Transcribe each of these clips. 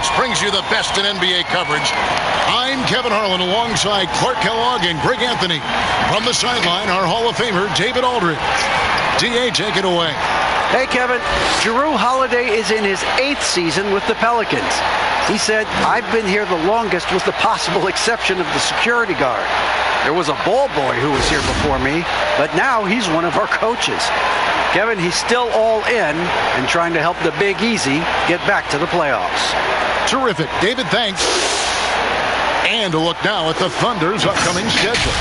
Sports brings you the best in NBA coverage. I'm Kevin Harlan alongside Clark Kellogg and Greg Anthony. From the sideline, our Hall of Famer, David Aldridge. DA, take it away. Hey, Kevin. Jrue Holiday is in his 8th season with the Pelicans. He said, I've been here the longest with the possible exception of the security guard. There was a ball boy who was here before me, but now he's one of our coaches. Kevin, he's still all in and trying to help the Big Easy get back to the playoffs. Terrific. David, thanks. And a look now at the Thunder's upcoming schedule.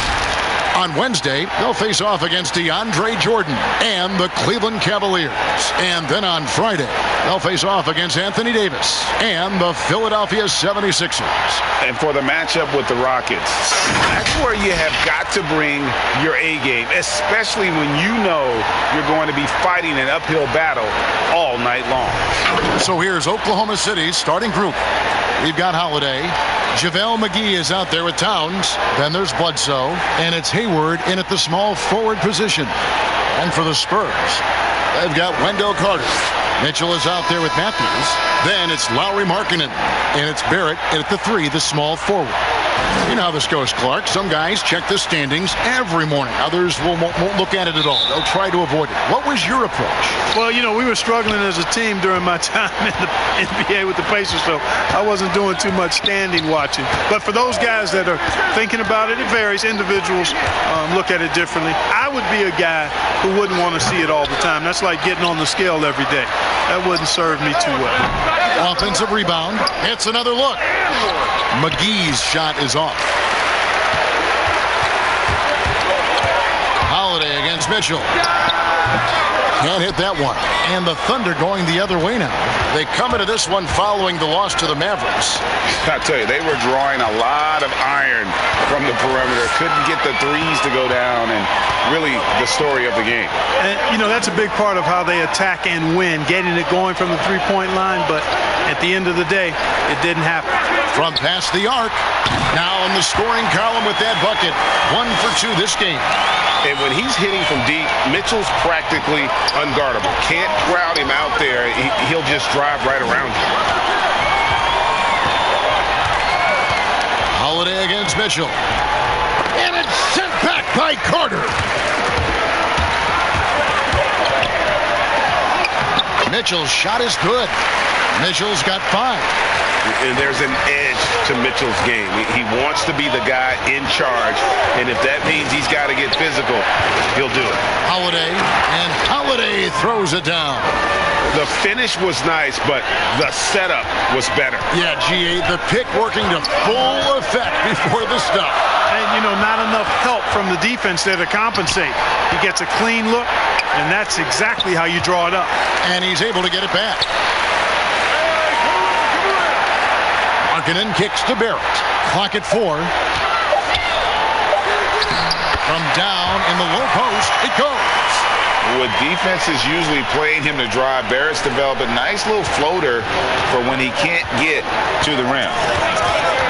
On Wednesday, they'll face off against DeAndre Jordan and the Cleveland Cavaliers. And then on Friday, they'll face off against Anthony Davis and the Philadelphia 76ers. And for the matchup with the Rockets, that's where you have got to bring your A game, especially when you know you're going to be fighting an uphill battle all night long. So here's Oklahoma City's starting group. We've got Holiday. JaVale McGee is out there with Towns. Then there's Bledsoe. And it's Hayward in at the small forward position. And for the Spurs, they've got Wendell Carter. Mitchell is out there with Matthews. Then it's Lowry Markkanen. And it's Barrett at the 3, the small forward. You know how this goes, Clark. Some guys check the standings every morning. Others won't look at it at all. They'll try to avoid it. What was your approach? Well, you know, we were struggling as a team during my time in the NBA with the Pacers, so I wasn't doing too much standing watching. But for those guys that are thinking about it, it varies. Individuals look at it differently. I would be a guy who wouldn't want to see it all the time. That's like getting on the scale every day. That wouldn't serve me too well. Offensive rebound. It's another look. McGee's shot is off. Holiday against Mitchell. Can't hit that one. And the Thunder going the other way now. They come into this one following the loss to the Mavericks. I tell you, they were drawing a lot of iron from the perimeter. Couldn't get the threes to go down, and really the story of the game. And, you know, that's a big part of how they attack and win, getting it going from the three-point line. But at the end of the day, it didn't happen. From past the arc, now in the scoring column with that bucket. 1 for 2 this game. And when he's hitting from deep, Mitchell's practically unguardable. Can't crowd him out there. He'll just drive right around you. Holiday against Mitchell. And it's sent back by Carter. Mitchell's shot is good. Mitchell's got 5. And there's an edge to Mitchell's game. He wants to be the guy in charge, and if that means he's got to get physical, he'll do it. Holiday, and Holiday throws it down. The finish was nice, but the setup was better. Yeah, GA, the pick working to full effect before the stop. And, you know, not enough help from the defense there to compensate. He gets a clean look, and that's exactly how you draw it up. And he's able to get it back. Markkanen kicks to Barrett. Clock at 4. From down in the low post, it goes. With defenses usually playing him to drive, Barrett's developed a nice little floater for when he can't get to the rim.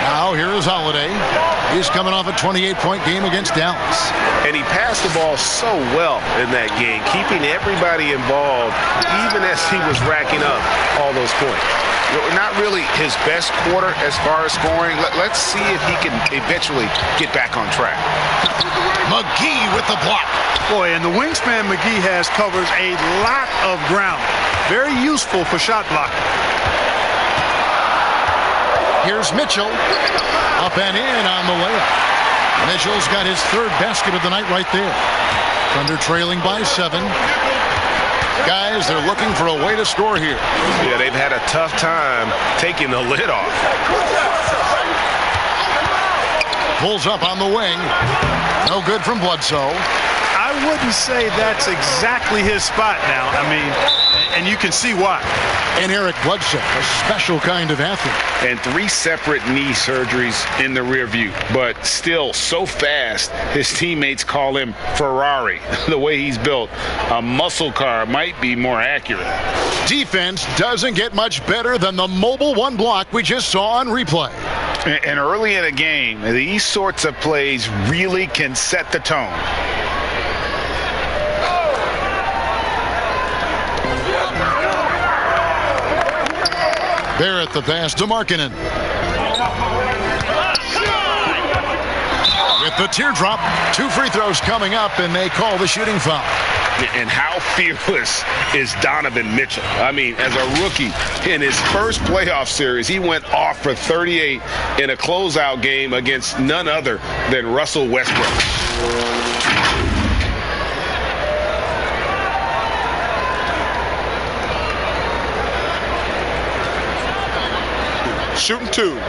Now here is Holiday. He's coming off a 28-point game against Dallas. And he passed the ball so well in that game, keeping everybody involved, even as he was racking up all those points. Not really his best quarter as far as scoring. Let's see if he can eventually get back on track. McGee with the block. Boy, and the wingspan McGee has covers a lot of ground. Very useful for shot blocking. Here's Mitchell. Up and in on the layup. Mitchell's got his 3rd basket of the night right there. Thunder trailing by 7. Guys, they're looking for a way to score here. Yeah, they've had a tough time taking the lid off. Pulls up on the wing. No good from Bledsoe. I wouldn't say that's exactly his spot now. I mean, and you can see why. And Eric Bledsoe, a special kind of athlete. And 3 separate knee surgeries in the rear view, but still so fast, his teammates call him Ferrari. The way he's built, a muscle car might be more accurate. Defense doesn't get much better than the mobile 1 block we just saw on replay. And early in a game, these sorts of plays really can set the tone. Barrett the pass to Markkanen. With the teardrop, 2 free throws coming up, and they call the shooting foul. And how fearless is Donovan Mitchell? I mean, as a rookie in his first playoff series, he went off for 38 in a closeout game against none other than Russell Westbrook. Shooting 2.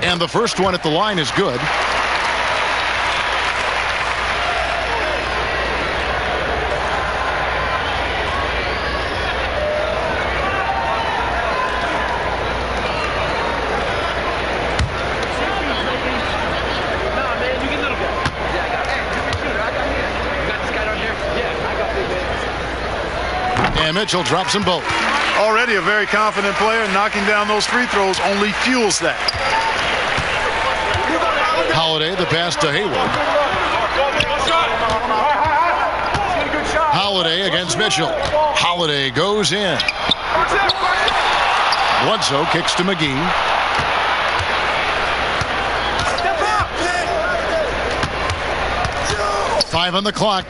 And the first one at the line is good. And Mitchell drops them both. Already a very confident player. Knocking down those free throws only fuels that. Holiday, the pass to Hayward. Holiday against Mitchell. Holiday goes in. Bledsoe kicks to McGee. Five on the clock.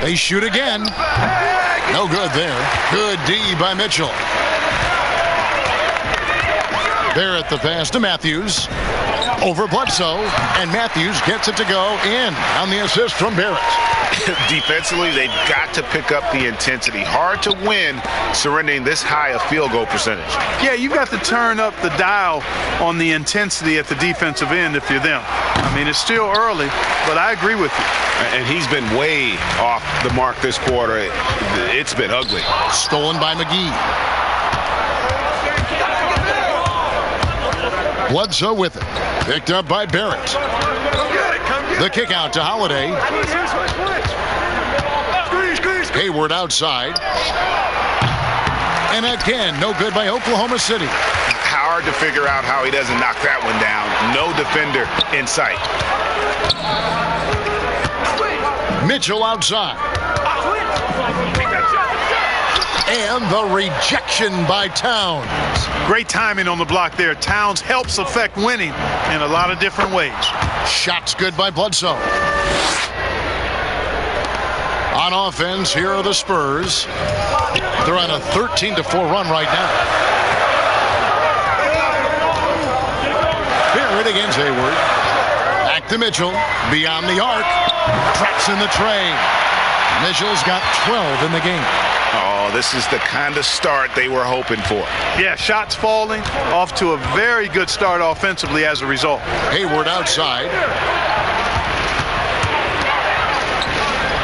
They shoot again. No good there. Good D by Mitchell. Barrett the pass to Matthews. Over Bledsoe. And Matthews gets it to go in on the assist from Barrett. Defensively, they've got to pick up the intensity. Hard to win surrendering this high a field goal percentage. Yeah, you've got to turn up the dial on the intensity at the defensive end if you're them. I mean, it's still early, but I agree with you. And he's been way off the mark this quarter. It's been ugly. Stolen by McGee. Bledsoe with it. Picked up by Barrett. The kick out to Holiday. Hayward outside. And again, no good by Oklahoma City. Hard to figure out how he doesn't knock that one down. No defender in sight. Mitchell outside. And the rejection by Towns. Great timing on the block there. Towns helps affect winning in a lot of different ways. Shots good by Bledsoe. On offense, here are the Spurs. They're on a 13-4 run right now. Barrett against Hayward. Back to Mitchell. Beyond the arc. Traps in the tray. Mitchell's got 12 in the game. Oh, this is the kind of start they were hoping for. Yeah, shots falling. Off to a very good start offensively as a result. Hayward outside.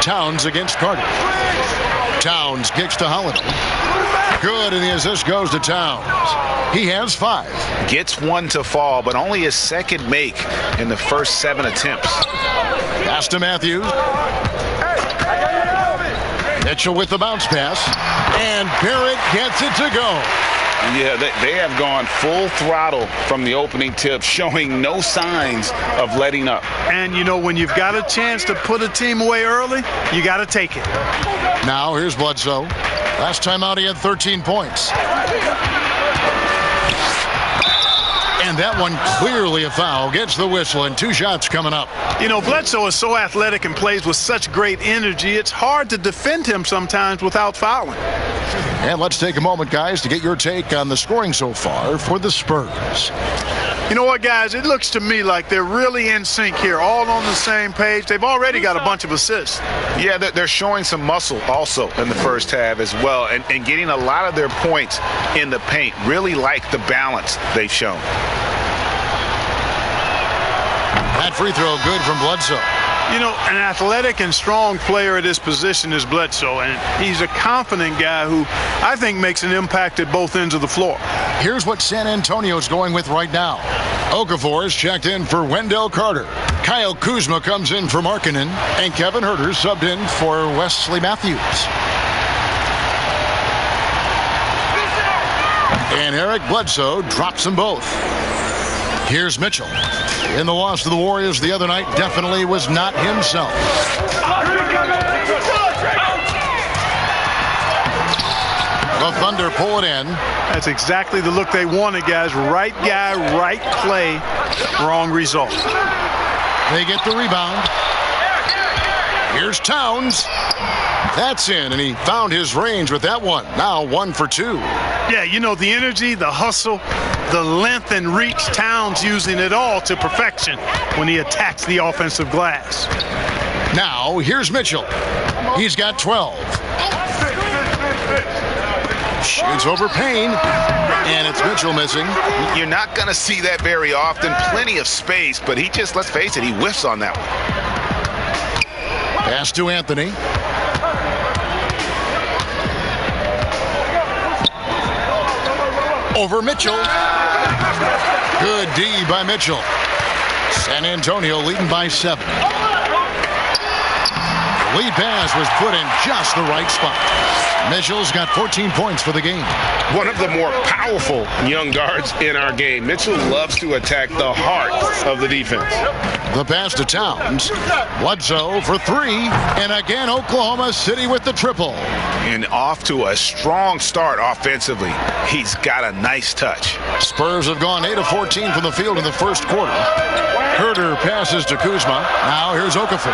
Towns against Carter. Towns kicks to Holiday. Good, and the assist goes to Towns. He has 5. Gets one to fall, but only his second make in the first 7 attempts. Pass to Matthews. Mitchell with the bounce pass. And Barrett gets it to go. Yeah, they have gone full throttle from the opening tip, showing no signs of letting up. And, you know, when you've got a chance to put a team away early, you got to take it. Now here's Bledsoe. Last time out he had 13 points. And that one clearly a foul. Gets the whistle, and 2 shots coming up. You know, Bledsoe is so athletic and plays with such great energy. It's hard to defend him sometimes without fouling. And let's take a moment, guys, to get your take on the scoring so far for the Spurs. You know what, guys? It looks to me like they're really in sync here, all on the same page. They've already got a bunch of assists. Yeah, they're showing some muscle also in the first half as well, and getting a lot of their points in the paint. Really like the balance they've shown. That free throw good from Bledsoe. You know, an athletic and strong player at his position is Bledsoe, and he's a confident guy who I think makes an impact at both ends of the floor. Here's what San Antonio's going with right now. Okafor is checked in for Wendell Carter. Kyle Kuzma comes in for Markkanen, and Kevin Huerter subbed in for Wesley Matthews. And Eric Bledsoe drops them both. Here's Mitchell. In the loss to the Warriors the other night, definitely was not himself. The Thunder pull it in. That's exactly the look they wanted, guys. Right guy, right play, wrong result. They get the rebound. Here's Towns. That's in, and he found his range with that one. Now 1 for 2. Yeah, you know, the energy, the hustle, the length and reach, Towns using it all to perfection when he attacks the offensive glass. Now, here's Mitchell. He's got 12. Shoots over Payne, and it's Mitchell missing. You're not going to see that very often. Plenty of space, but he just, let's face it, he whiffs on that one. Pass to Anthony. Over Mitchell. Good D by Mitchell. San Antonio leading by 7. Lead pass was put in just the right spot. Mitchell's got 14 points for the game. One of the more powerful young guards in our game. Mitchell loves to attack the heart of the defense. The pass to Towns. Bledsoe for 3. And again, Oklahoma City with the triple. And off to a strong start offensively. He's got a nice touch. Spurs have gone 8 of 14 from the field in the first quarter. Herter passes to Kuzma. Now here's Okafor.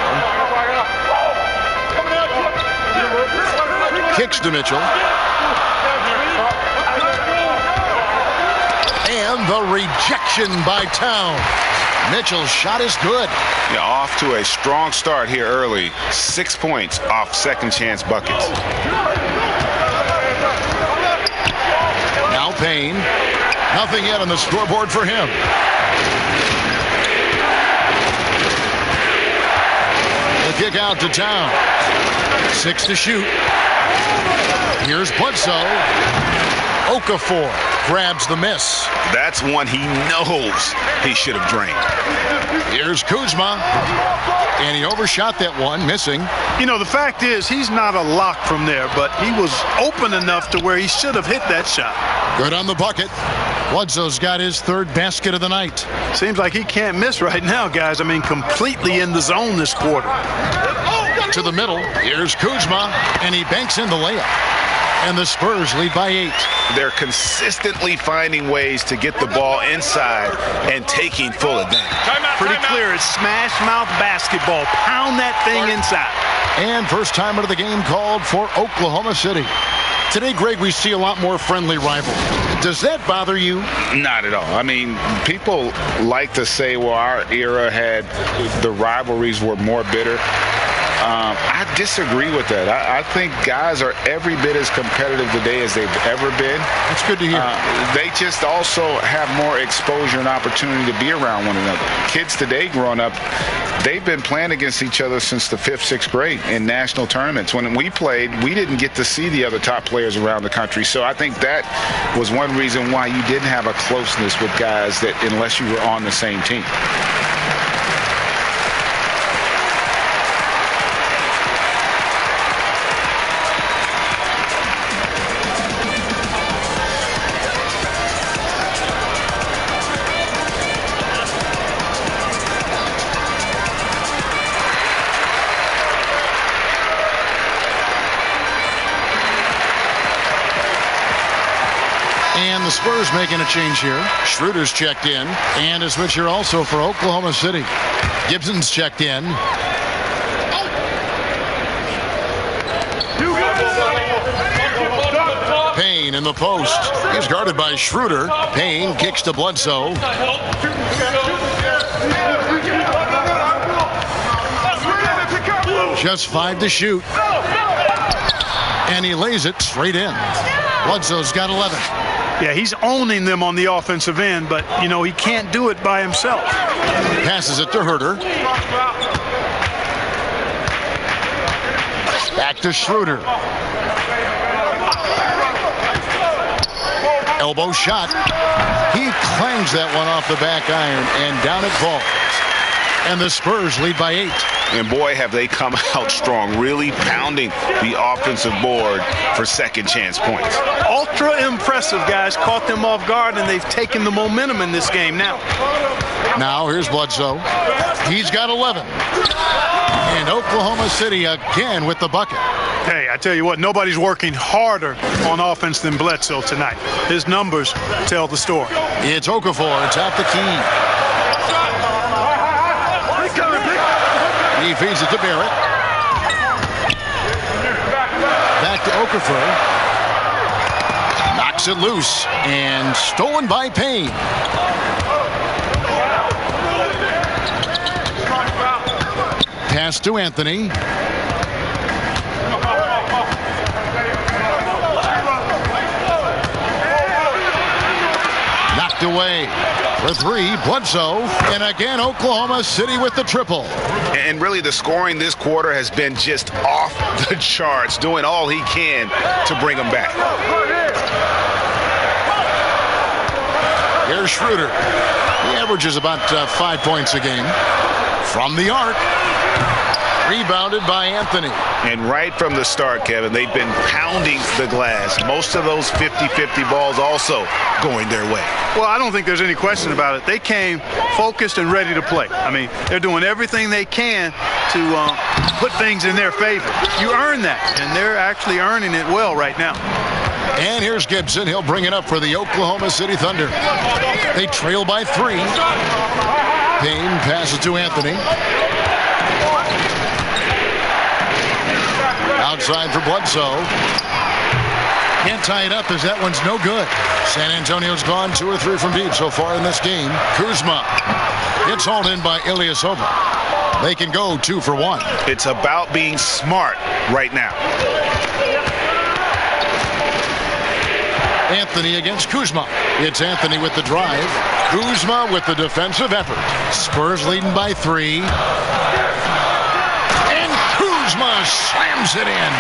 Kicks to Mitchell. And the rejection by Towns. Mitchell's shot is good. Yeah, off to a strong start here early. 6 points off second chance buckets. Now Payne. Nothing yet on the scoreboard for him. The kick out to Towns. 6 to shoot. Here's Bledsoe. Okafor grabs the miss. That's one he knows he should have drained. Here's Kuzma. And he overshot that one, missing. You know, the fact is, he's not a lock from there, but he was open enough to where he should have hit that shot. Good on the bucket. Bledsoe's got his 3rd basket of the night. Seems like he can't miss right now, guys. I mean, completely in the zone this quarter. To the middle. Here's Kuzma. And he banks in the layup. And the Spurs lead by 8. They're consistently finding ways to get the ball inside and taking full advantage. Pretty clear. It's smash mouth basketball. Pound that thing inside. And first timer of the game called for Oklahoma City. Today, Greg, we see a lot more friendly rivalry. Does that bother you? Not at all. I mean, people like to say, well, our era had the rivalries were more bitter. I disagree with that. I think guys are every bit as competitive today as they've ever been. That's good to hear. They just also have more exposure and opportunity to be around one another. Kids today growing up, they've been playing against each other since the 5th, 6th grade in national tournaments. When we played, we didn't get to see the other top players around the country. So I think that was one reason why you didn't have a closeness with guys that unless you were on the same team. And the Spurs making a change here. Schroeder's checked in. And a switch here also for Oklahoma City. Gibson's checked in. Payne in the post. He's guarded by Schroeder. Payne kicks to Bledsoe. Just 5 to shoot. And he lays it straight in. Bledsoe's got 11. Yeah, he's owning them on the offensive end, but, you know, he can't do it by himself. Passes it to Herter. Back to Schroeder. Elbow shot. He clangs that one off the back iron, and down it falls. And the Spurs lead by 8. And boy, have they come out strong, really pounding the offensive board for second chance points. Ultra impressive, guys. Caught them off guard, and they've taken the momentum in this game now. Now here's Bledsoe. He's got 11. And Oklahoma City again with the bucket. Hey, I tell you what, nobody's working harder on offense than Bledsoe tonight. His numbers tell the story. It's Okafor. It's at the key. He feeds it to Barrett. Back to Okafor. Knocks it loose and stolen by Payne. Pass to Anthony. Knocked away for 3, Bledsoe, and again Oklahoma City with the triple. And really the scoring this quarter has been just off the charts, doing all he can to bring them back. Here's Schroeder. He averages about 5 points a game. From the arc. Rebounded by Anthony. And right from the start, Kevin, they've been pounding the glass. Most of those 50-50 balls also going their way. Well, I don't think there's any question about it. They came focused and ready to play. I mean, they're doing everything they can to put things in their favor. You earn that, and they're actually earning it well right now. And here's Gibson. He'll bring it up for the Oklahoma City Thunder. They trail by 3. Payne passes to Anthony. Outside for Bledsoe. Can't tie it up as that one's no good. San Antonio's gone 2 or 3 from deep so far in this game. Kuzma gets hauled in by Ilyasova. They can go 2 for 1. It's about being smart right now. Anthony against Kuzma. It's Anthony with the drive. Kuzma with the defensive effort. Spurs leading by 3. And Kuzma slams it in.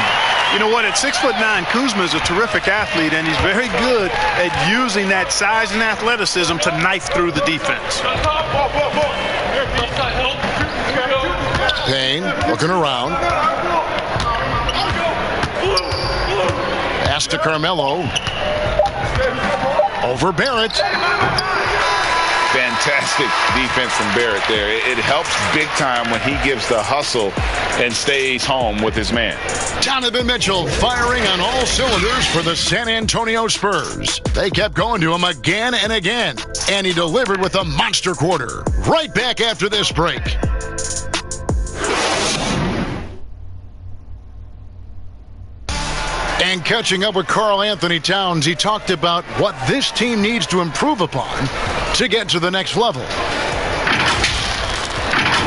You know what? At 6'9", Kuzma is a terrific athlete, and he's very good at using that size and athleticism to knife through the defense. Payne looking around. Pass to Carmelo. Over Barrett. Fantastic defense from Barrett there. It helps big time when he gives the hustle and stays home with his man. Donovan Mitchell firing on all cylinders for the San Antonio Spurs. They kept going to him again and again, and he delivered with a monster quarter. Right back after this break. And catching up with Karl Anthony Towns, he talked about what this team needs to improve upon to get to the next level.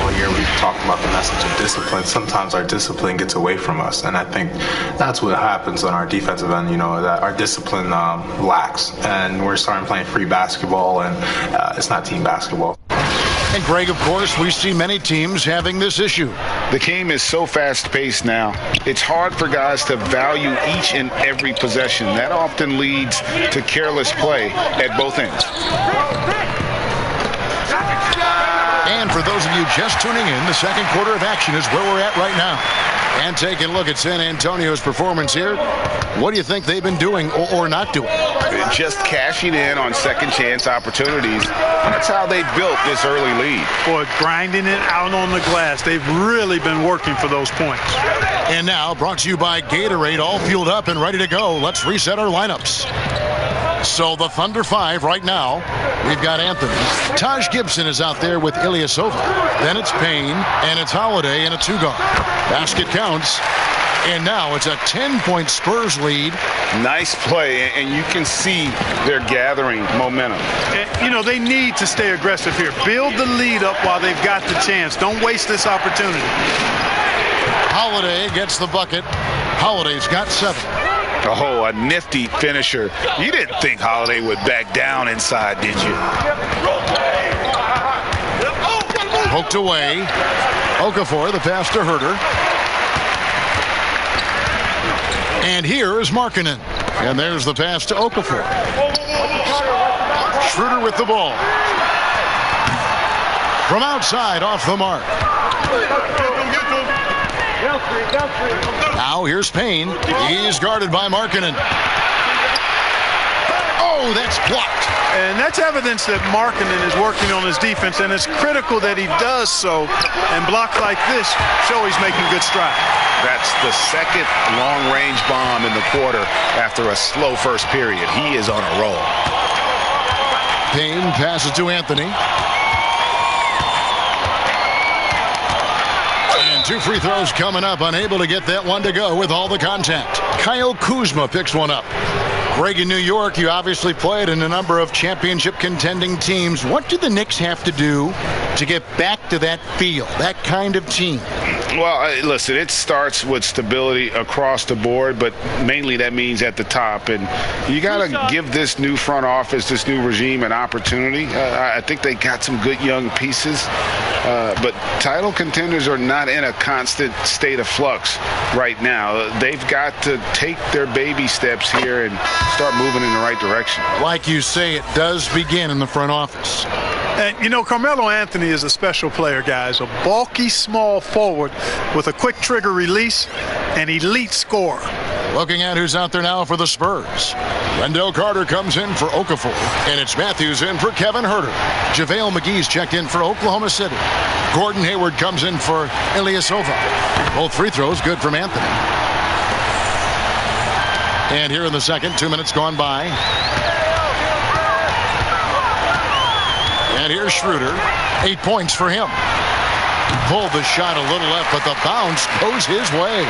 All year we've talked about the message of discipline. Sometimes our discipline gets away from us, and I think that's what happens on our defensive end, that our discipline lacks, and we're starting playing free basketball, and it's not team basketball. And Greg, of course, we see many teams having this issue. The game is so fast-paced now, it's hard for guys to value each and every possession. That often leads to careless play at both ends. And for those of you just tuning in, the second quarter of action is where we're at right now. And taking a look at San Antonio's performance here, what do you think they've been doing or not doing? Just cashing in on second chance opportunities. That's how they built this early lead. Boy, grinding it out on the glass. They've really been working for those points. And now, brought to you by Gatorade, all fueled up and ready to go. Let's reset our lineups. So the Thunder 5 right now. We've got Anthony. Taj Gibson is out there with Ilyasova. Then it's Payne, and it's Holiday in a 2-guard. Basket counts. And now it's a 10-point Spurs lead. Nice play, and you can see they're gathering momentum. They need to stay aggressive here. Build the lead up while they've got the chance. Don't waste this opportunity. Holiday gets the bucket. Holiday's got 7. Oh, a nifty finisher. You didn't think Holiday would back down inside, did you? Poked away. Okafor, the pass to Herter. And here is Markkanen. And there's the pass to Okafor. Schroeder with the ball. From outside, off the mark. Now here's Payne. He's guarded by Markkanen. Oh, that's blocked. And that's evidence that Markkanen is working on his defense, and it's critical that he does so. And blocks like this show he's making good strides. That's the second long-range bomb in the quarter after a slow first period. He is on a roll. Payne passes to Anthony. And 2 free throws coming up. Unable to get that one to go with all the contact. Kyle Kuzma picks one up. Greg, in New York, you obviously played in a number of championship contending teams. What do the Knicks have to do to get back to that feel, that kind of team? Well, listen, it starts with stability across the board, but mainly that means at the top. And you got to give this new front office, this new regime, an opportunity. I think they got some good young pieces, but title contenders are not in a constant state of flux right now. They've got to take their baby steps here and start moving in the right direction. Like you say, it does begin in the front office. And, you know, Carmelo Anthony is a special player, guys. A bulky, small forward with a quick trigger release, an elite scorer. Looking at who's out there now for the Spurs. Wendell Carter comes in for Okafor, and it's Matthews in for Kevin Huerter. JaVale McGee's checked in for Oklahoma City. Gordon Hayward comes in for Ilyasova. Both free throws good from Anthony. And here in the second, 2 minutes gone by. And here's Schroeder. 8 points for him. Pulled the shot a little left, but the bounce goes his way.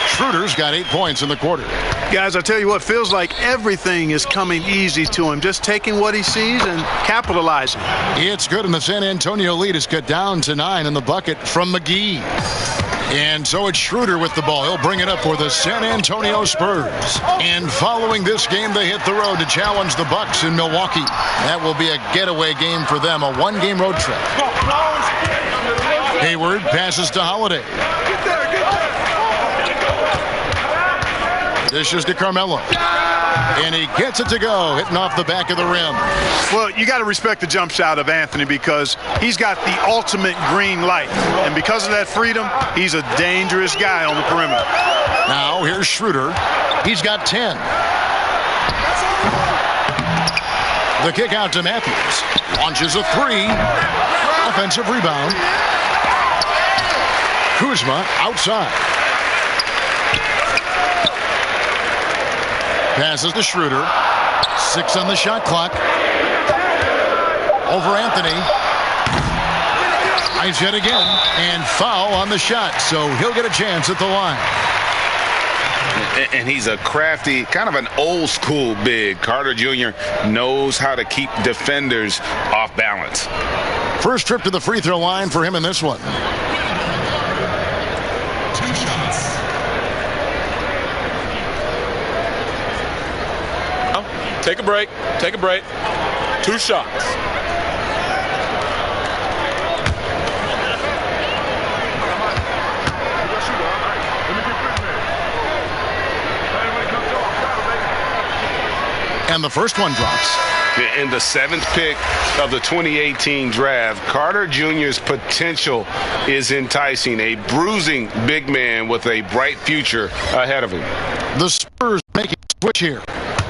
Schroeder's got 8 points in the quarter. Guys, I tell you what, feels like everything is coming easy to him. Just taking what he sees and capitalizing. It's good, and the San Antonio lead is cut down to 9 in the bucket from McGee. And so it's Schroeder with the ball. He'll bring it up for the San Antonio Spurs. And following this game, they hit the road to challenge the Bucks in Milwaukee. That will be a getaway game for them, a one-game road trip. Hayward passes to Holiday. Dishes to Carmelo. And he gets it to go, hitting off the back of the rim. Well, you got to respect the jump shot of Anthony because he's got the ultimate green light. And because of that freedom, he's a dangerous guy on the perimeter. Now, here's Schroeder. He's got 10. The kick out to Matthews. Launches a 3. Offensive rebound. Kuzma outside. Passes to Schroeder. 6 on the shot clock. Over Anthony. Nice hit again. And foul on the shot. So he'll get a chance at the line. And he's a crafty, kind of an old school big. Carter Jr. knows how to keep defenders off balance. First trip to the free throw line for him in this one. Take a break. Take a break. 2 shots. And the first one drops. In the 7th pick of the 2018 draft, Carter Jr.'s potential is enticing. A bruising big man with a bright future ahead of him. The Spurs making a switch here.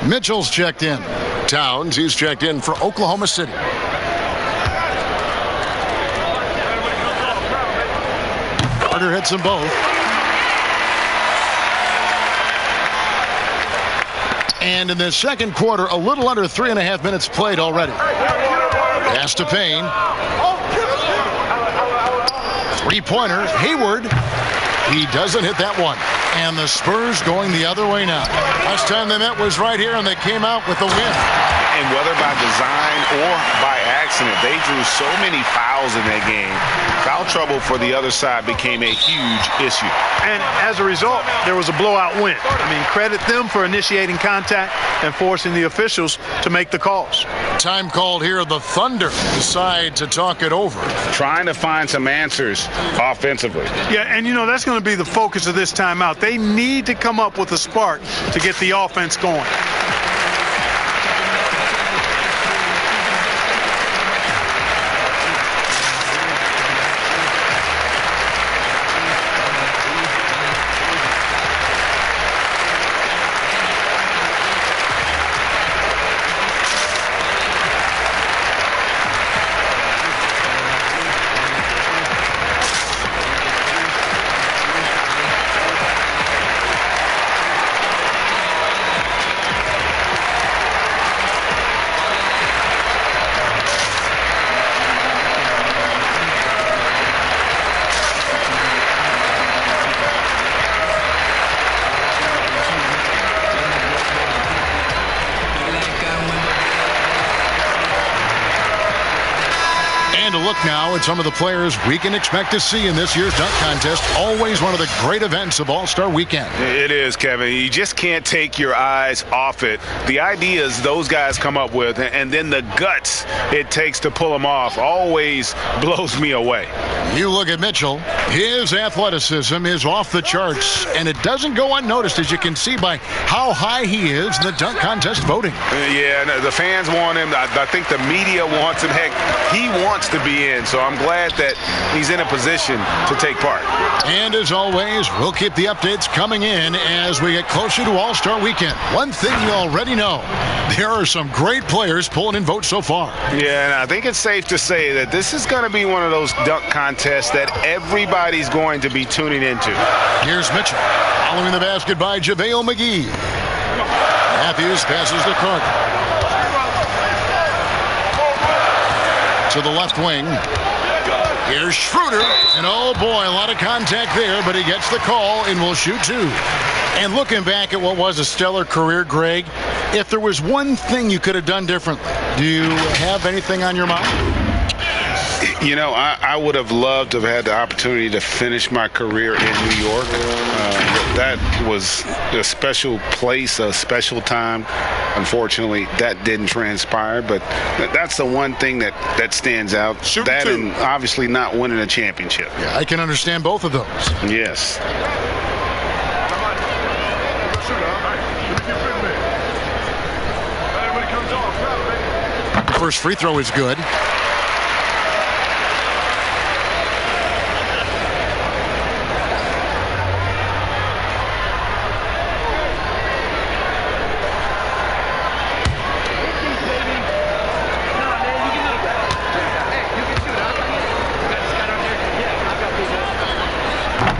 Mitchell's checked in. Towns, he's checked in for Oklahoma City. Carter hits them both. And in the second quarter, a little under 3.5 minutes played already. Pass to Payne. 3-pointer, Hayward. He doesn't hit that one. And the Spurs going the other way now. Last time they met was right here, and they came out with the win. And whether by design or by accident, they drew so many fouls in that game. Foul trouble for the other side became a huge issue. And as a result, there was a blowout win. I mean, credit them for initiating contact and forcing the officials to make the calls. Time called here. The Thunder decide to talk it over. Trying to find some answers offensively. Yeah, and you know, that's going to be the focus of this timeout. They need to come up with a spark to get the offense going. look now at some of the players we can expect to see in this year's dunk contest. Always one of the great events of All-Star Weekend. It is, Kevin. You just can't take your eyes off it. The ideas those guys come up with, and then the guts it takes to pull them off, always blows me away. You look at Mitchell. His athleticism is off the charts, and it doesn't go unnoticed, as you can see by how high he is in the dunk contest voting. Yeah, the fans want him. I think the media wants him. Heck, he wants to be in, so I'm glad that he's in a position to take part. And as always, we'll keep the updates coming in as we get closer to All-Star Weekend. One thing you already know, there are some great players pulling in votes so far. Yeah, and I think it's safe to say that this is going to be one of those dunk contests that everybody's going to be tuning into. Here's Mitchell, following the basket by JaVale McGee. Matthews passes to Clark. To the left wing. Here's Schroeder, and oh boy, a lot of contact there, but he gets the call and will shoot two. And looking back at what was a stellar career, Greg, if there was one thing you could have done differently, do you have anything on your mind? You know, I would have loved to have had the opportunity to finish my career in New York. That was a special place, a special time. Unfortunately, that didn't transpire, but that's the one thing that stands out. That and obviously not winning a championship. Yeah, I can understand both of those. Yes. The first free throw is good.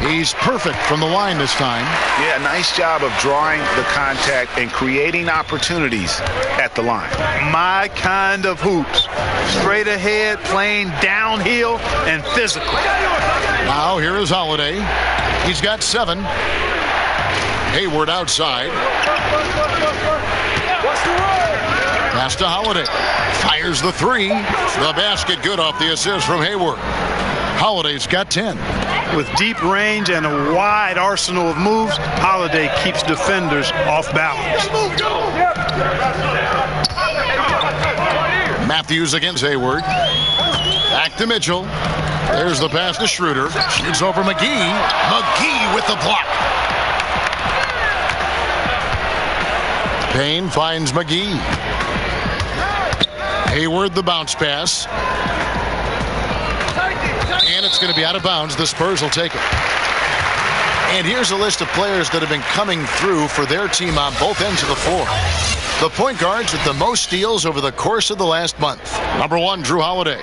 He's perfect from the line this time. Yeah, nice job of drawing the contact and creating opportunities at the line. My kind of hoops. Straight ahead, playing downhill and physical. Now here is Holiday. He's got 7. Hayward outside. Pass to Holiday. Fires the 3. The basket good off the assist from Hayward. Holiday's got 10. With deep range and a wide arsenal of moves, Holiday keeps defenders off balance. Matthews against Hayward. Back to Mitchell. There's the pass to Schroeder. Shoots over McGee. McGee with the block. Payne finds McGee. Hayward the bounce pass. And it's going to be out of bounds. The Spurs will take it. And here's a list of players that have been coming through for their team on both ends of the floor. The point guards with the most steals over the course of the last month. Number 1, Drew Holiday.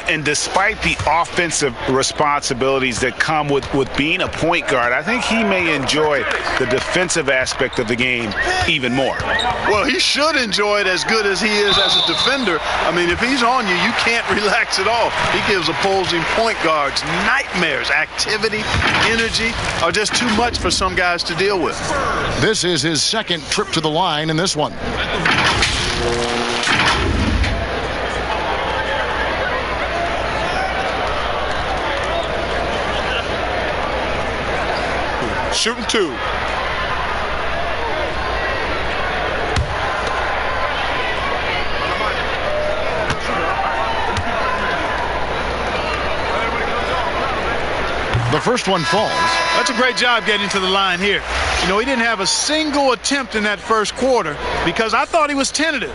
And despite the offensive responsibilities that come with being a point guard, I think he may enjoy the defensive aspect of the game even more. Well, he should enjoy it as good as he is as a defender. I mean, if he's on you, you can't relax at all. He gives opposing point guards nightmares. Activity, energy are just too much for some guys to deal with. This is his second trip to the line in this one. Shooting 2. The first one falls. That's a great job getting to the line here. You know, he didn't have a single attempt in that first quarter because I thought he was tentative.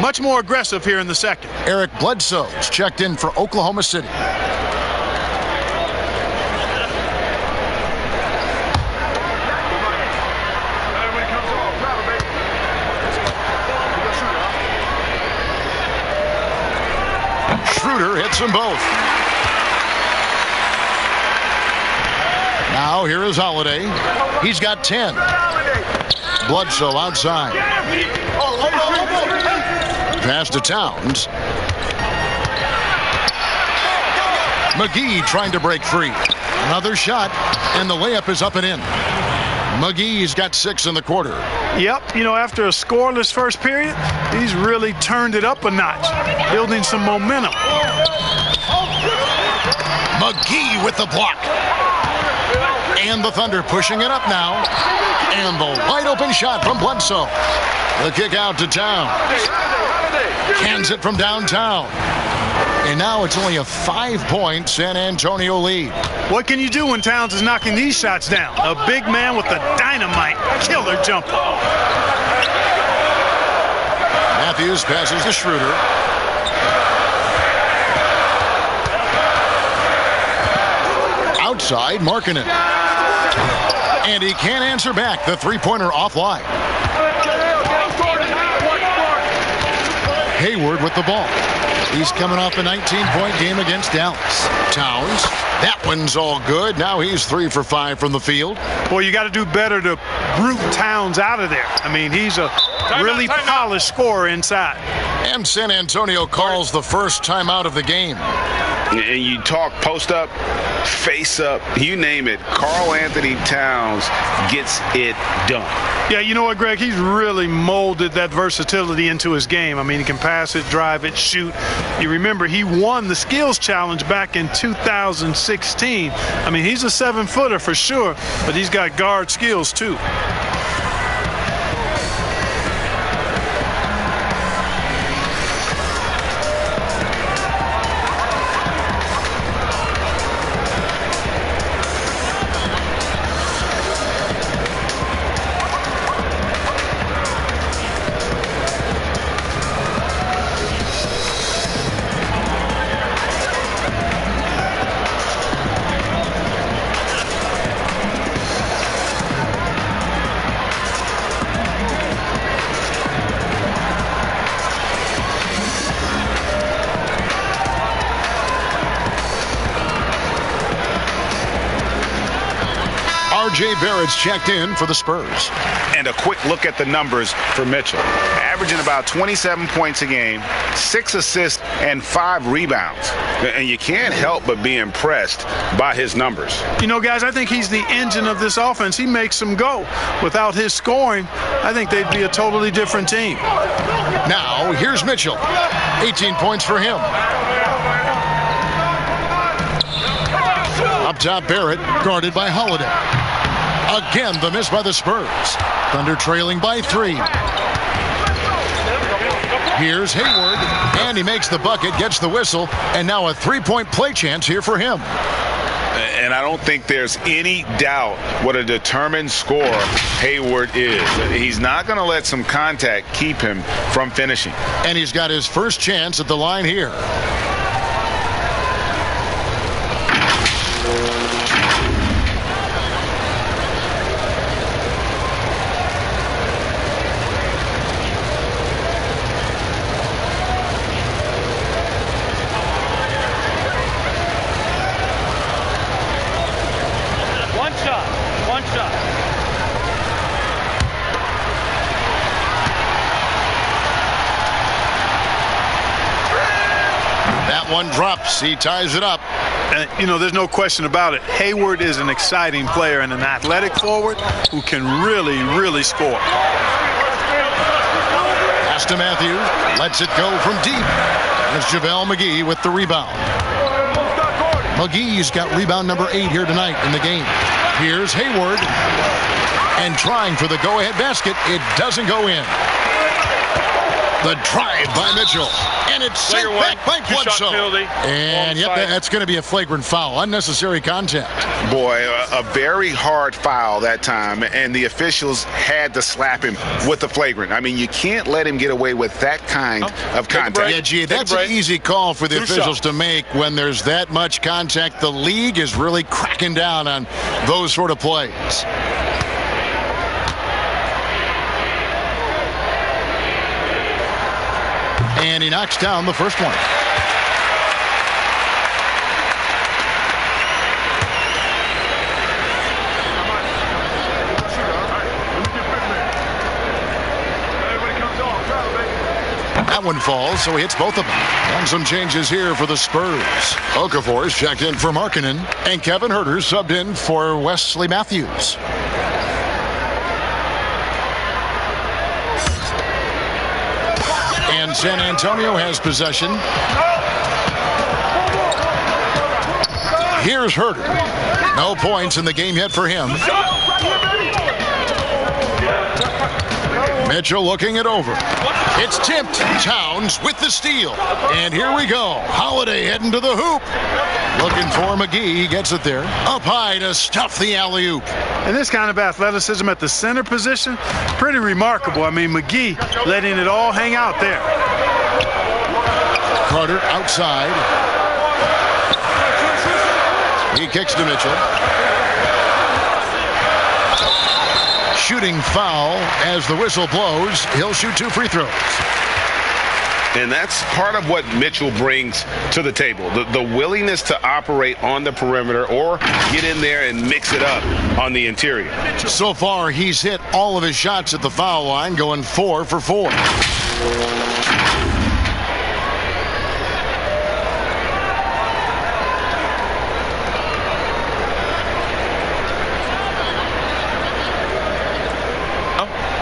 Much more aggressive here in the second. Eric Bledsoe's checked in for Oklahoma City. Schroeder hits them both. Now here is Holiday. He's got 10. Bledsoe outside. Pass to Towns. McGee trying to break free. Another shot, and the layup is up and in. McGee's got 6 in the quarter. Yep, you know, after a scoreless first period, he's really turned it up a notch, building some momentum. McGee with the block. And the Thunder pushing it up now. And the wide open shot from Bledsoe. The kick out to Towns. Cans it from downtown. And now it's only a 5-point San Antonio lead. What can you do when Towns is knocking these shots down? A big man with a dynamite killer jumper. Matthews passes to Schroeder. Outside, Markkanen. And he can't answer back. The three-pointer offline. Hayward with the ball. He's coming off a 19-point game against Dallas. Towns. That one's all good. Now he's 3 for 5 from the field. Boy, you got to do better to root Towns out of there. I mean, he's a really polished scorer inside. And San Antonio calls the first timeout of the game. And you talk post up, face up, you name it. Karl Anthony Towns gets it done. Yeah, you know what, Greg? He's really molded that versatility into his game. I mean, he can pass it, drive it, shoot. You remember he won the skills challenge back in 2016. I mean, he's a 7-footer for sure, but he's got guard skills too. R.J. Barrett's checked in for the Spurs. And a quick look at the numbers for Mitchell. Averaging about 27 points a game, 6 assists, and 5 rebounds. And you can't help but be impressed by his numbers. You know, guys, I think he's the engine of this offense. He makes them go. Without his scoring, I think they'd be a totally different team. Now, here's Mitchell. 18 points for him. Up top, Barrett, guarded by Holiday. Again, the miss by the Spurs. Thunder trailing by 3. Here's Hayward, and he makes the bucket, gets the whistle, and now a 3-point play chance here for him. And I don't think there's any doubt what a determined scorer Hayward is. He's not going to let some contact keep him from finishing. And he's got his first chance at the line here. One drops. He ties it up. And, you know, there's no question about it. Hayward is an exciting player and an athletic forward who can really, really score. Pass to Matthews. Lets it go from deep. It's JaVale McGee with the rebound. McGee's got rebound number 8 here tonight in the game. Here's Hayward. And trying for the go-ahead basket. It doesn't go in. The drive by Mitchell. And it's sent back by Bledsoe. And yep, that's going to be a flagrant foul. Unnecessary contact. Boy, a very hard foul that time. And the officials had to slap him with the flagrant. I mean, you can't let him get away with that kind of contact. Yeah, gee, that's an easy call for the officials to make when there's that much contact. The league is really cracking down on those sort of plays. And he knocks down the first one. That one falls, so he hits both of them. And some changes here for the Spurs. Okafor's checked in for Markkanen, and Kevin Huerter subbed in for Wesley Matthews. And San Antonio has possession. Here's Herter. No points in the game yet for him. Mitchell looking it over. It's tipped. Towns with the steal. And here we go. Holiday heading to the hoop. Looking for McGee. He gets it there. Up high to stuff the alley-oop. And this kind of athleticism at the center position, pretty remarkable. I mean, McGee letting it all hang out there. Carter outside. He kicks to Mitchell. Shooting foul as the whistle blows. He'll shoot 2 free throws. And that's part of what Mitchell brings to the table. The willingness to operate on the perimeter or get in there and mix it up on the interior. So far, he's hit all of his shots at the foul line, going 4 for 4.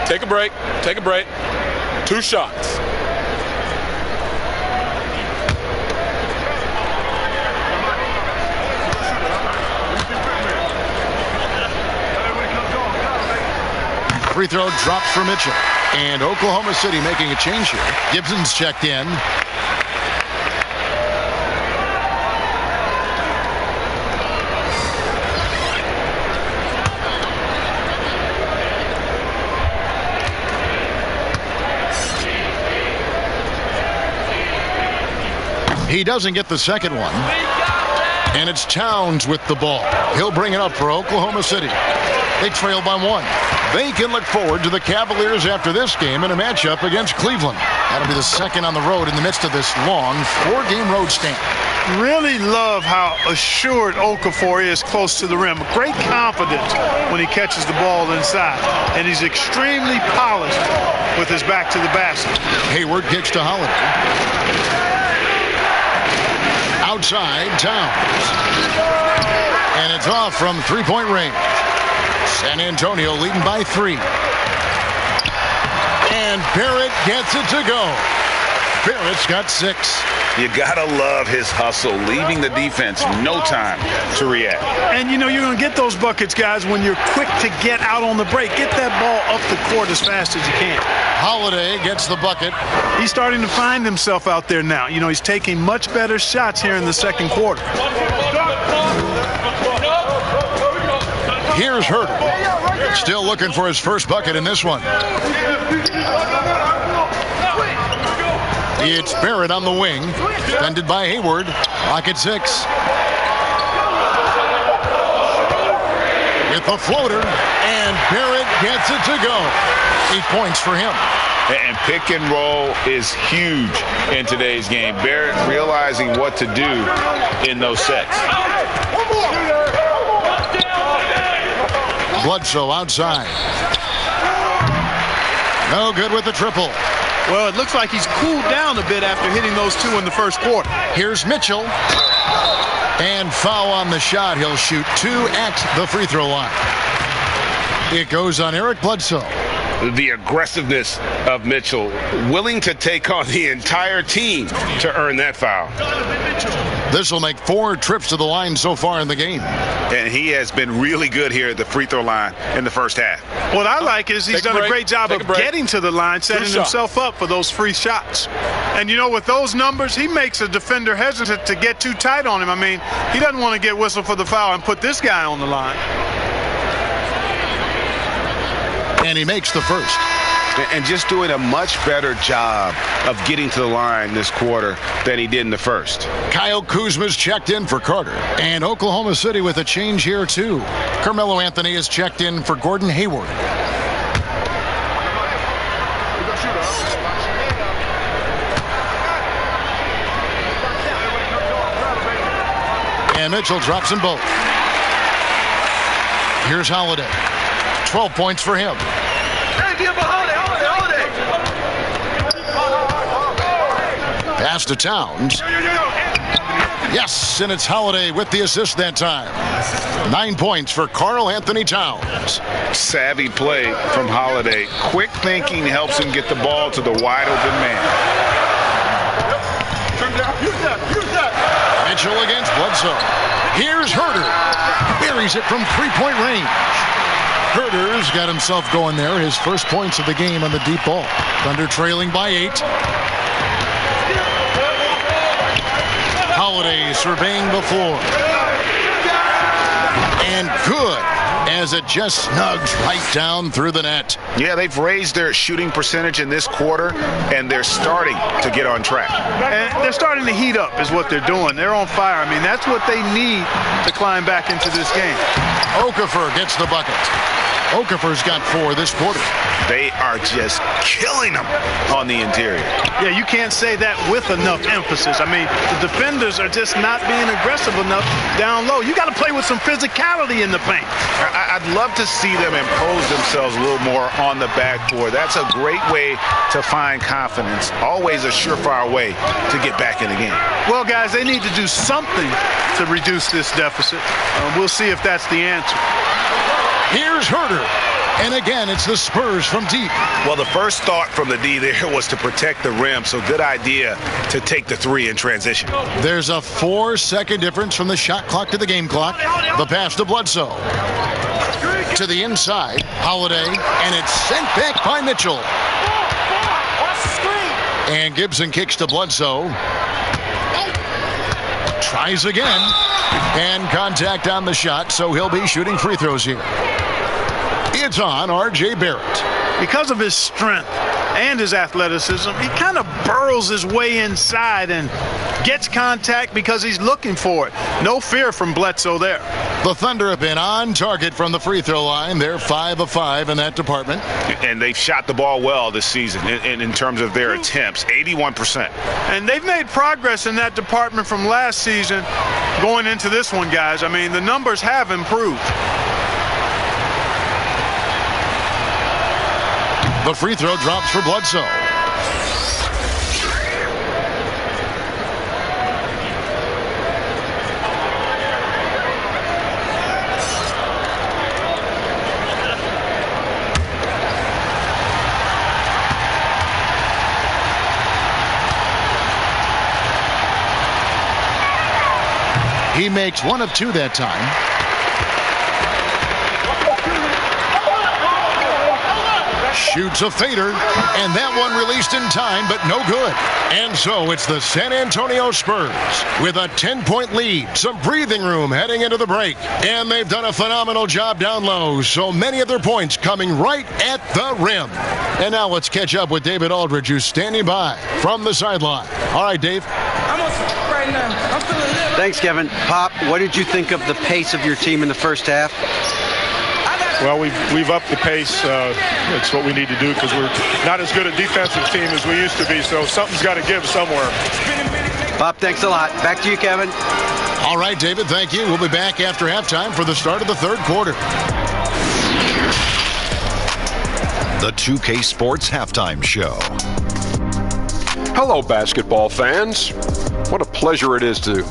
Take a break. Take a break. 2 shots. Free throw drops for Mitchell. And Oklahoma City making a change here. Gibson's checked in. He doesn't get the second one. And it's Towns with the ball. He'll bring it up for Oklahoma City. They trail by 1. They can look forward to the Cavaliers after this game in a matchup against Cleveland. That'll be the second on the road in the midst of this long 4-game road stand. Really love how assured Okafor is close to the rim. Great confidence when he catches the ball inside. And he's extremely polished with his back to the basket. Hayward kicks to Holiday. Outside, Towns. And it's off from 3-point range. San Antonio leading by 3. And Barrett gets it to go. Barrett's got 6. You gotta love his hustle, leaving the defense no time to react. And you know you're gonna get those buckets, guys, when you're quick to get out on the break. Get that ball up the court as fast as you can. Holiday gets the bucket. He's starting to find himself out there now. You know, he's taking much better shots here in the second quarter. Here's Herter. Still looking for his first bucket in this one. It's Barrett on the wing. Defended by Hayward. Clock at 6. With the floater. And Barrett gets it to go. 8 points for him. And pick and roll is huge in today's game. Barrett realizing what to do in those sets. Bledsoe outside. No good with the triple. Well, it looks like he's cooled down a bit after hitting those 2 in the first quarter. Here's Mitchell. And foul on the shot. He'll shoot 2 at the free throw line. It goes on Eric Bledsoe. The aggressiveness of Mitchell, willing to take on the entire team to earn that foul. This will make 4 trips to the line so far in the game. And he has been really good here at the free throw line in the first half. What I like is he's done a great job of getting to the line, setting himself up for those free shots. And, you know, with those numbers, he makes a defender hesitant to get too tight on him. I mean, he doesn't want to get whistled for the foul and put this guy on the line. And he makes the first. And just doing a much better job of getting to the line this quarter than he did in the first. Kyle Kuzma's checked in for Carter. And Oklahoma City with a change here, too. Carmelo Anthony is checked in for Gordon Hayward. And Mitchell drops them both. Here's Holiday. 12 points for him. Pass to Towns. Yes, and it's Holiday with the assist that time. 9 points for Karl Anthony Towns. Savvy play from Holiday. Quick thinking helps him get the ball to the wide open man. Mitchell against Bledsoe. Here's Herter. Buries it from three-point range. Herter's got himself going there. His first points of the game on the deep ball. Thunder trailing by 8. Holiday surveying the floor. And good, as it just snugs right down through the net. Yeah, they've raised their shooting percentage in this quarter, and they're starting to get on track. And they're starting to heat up is what they're doing. They're on fire. I mean, that's what they need to climb back into this game. Okafor gets the bucket. Okafor's got 4 this quarter. They are just killing them on the interior. Yeah, you can't say that with enough emphasis. I mean, the defenders are just not being aggressive enough down low. You got to play with some physicality in the paint. I'd love to see them impose themselves a little more on the backboard. That's a great way to find confidence. Always a surefire way to get back in the game. Well, guys, they need to do something to reduce this deficit. We'll see if that's the answer. Here's Herter. And again, it's the Spurs from deep. Well, the first thought from the D there was to protect the rim, so good idea to take the 3 in transition. There's a 4-second difference from the shot clock to the game clock. The pass to Bledsoe. To the inside, Holiday, and it's sent back by Mitchell. And Gibson kicks to Bledsoe. Tries again. And contact on the shot, so he'll be shooting free throws here. It's on R.J. Barrett. Because of his strength and his athleticism, he kind of burrows his way inside and gets contact because he's looking for it. No fear from Bledsoe there. The Thunder have been on target from the free throw line. They're 5 of 5 in that department. And they've shot the ball well this season in terms of their attempts, 81%. And they've made progress in that department from last season going into this one, guys. I mean, the numbers have improved. The free throw drops for Bledsoe. He makes 1 of 2 that time. Shoots a fader, and that one released in time, but no good. And so it's the San Antonio Spurs with a 10-point lead, some breathing room heading into the break. And they've done a phenomenal job down low, so many of their points coming right at the rim. And now let's catch up with David Aldridge, who's standing by from the sideline. All right, Dave. I'm on right now. I'm feeling lit. Thanks, Kevin. Pop, what did you think of the pace of your team in the first half? Well, we've upped the pace. It's what we need to do because we're not as good a defensive team as we used to be, so something's got to give somewhere. Bob, thanks a lot. Back to you, Kevin. All right, David, thank you. We'll be back after halftime for the start of the third quarter. The 2K Sports Halftime Show. Hello, basketball fans. What a pleasure it is to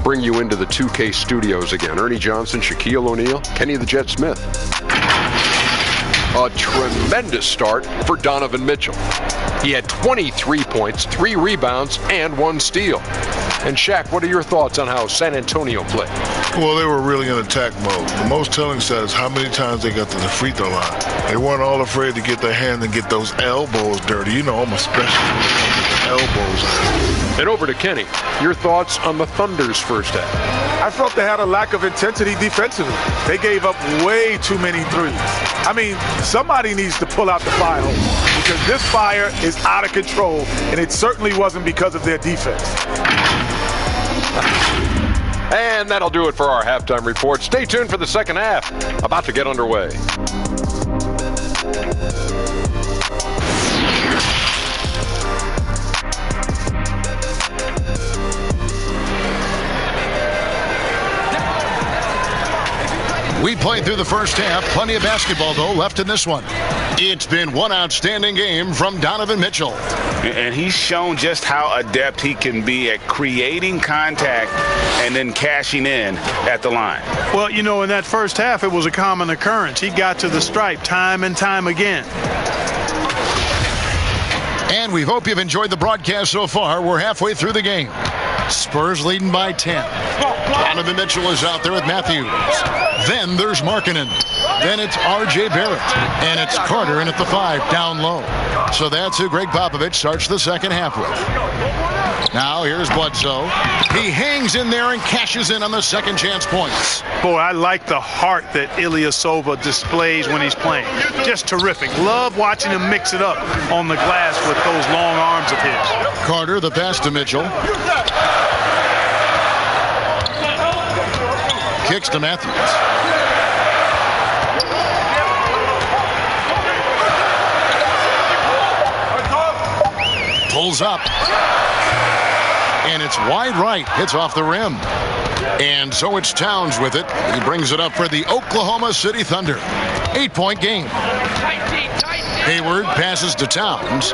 bring you into the 2K studios again. Ernie Johnson, Shaquille O'Neal, Kenny the Jet Smith. A tremendous start for Donovan Mitchell. He had 23 points, 3 rebounds, and 1 steal. And Shaq, what are your thoughts on how San Antonio played? Well, they were really in attack mode. The most telling stat is how many times they got to the free throw line. They weren't all afraid to get their hand and get those elbows dirty. You know, I'm a specialist when it comes to the elbows. And over to Kenny. Your thoughts on the Thunder's first half? I felt they had a lack of intensity defensively. They gave up way too many threes. I mean, somebody needs to pull out the fire hose because this fire is out of control, and it certainly wasn't because of their defense. And that'll do it for our halftime report. Stay tuned for the second half. About to get underway. We played through the first half. Plenty of basketball, though, left in this one. It's been one outstanding game from Donovan Mitchell. And he's shown just how adept he can be at creating contact and then cashing in at the line. Well, you know, in that first half, it was a common occurrence. He got to the stripe time and time again. And we hope you've enjoyed the broadcast so far. We're halfway through the game. Spurs leading by 10. Donovan Mitchell is out there with Matthews. Then there's Markkanen. Then it's R.J. Barrett. And it's Carter in at the 5, down low. So that's who Greg Popovich starts the second half with. Now here's Bledsoe. He hangs in there and cashes in on the second chance points. Boy, I like the heart that Ilyasova displays when he's playing. Just terrific. Love watching him mix it up on the glass with those long arms of his. Carter, the pass to Mitchell. Kicks to Matthews. Pulls up. And it's wide right. Hits off the rim. And so it's Towns with it. He brings it up for the Oklahoma City Thunder. 8-point game. Hayward passes to Towns.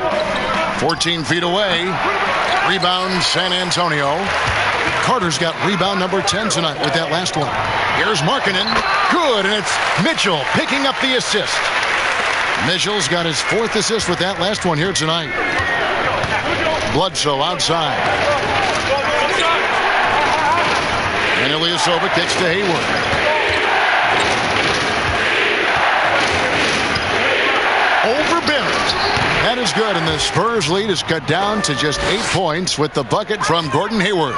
14 feet away. Rebound San Antonio. Carter's got rebound number 10 tonight with that last one. Here's Markkanen. Good, and it's Mitchell picking up the assist. Mitchell's got his 4th assist with that last one here tonight. Bledsoe outside. And Ilyasova kicks to Hayward. Over Barrett. That is good, and the Spurs lead is cut down to just 8 points with the bucket from Gordon Hayward.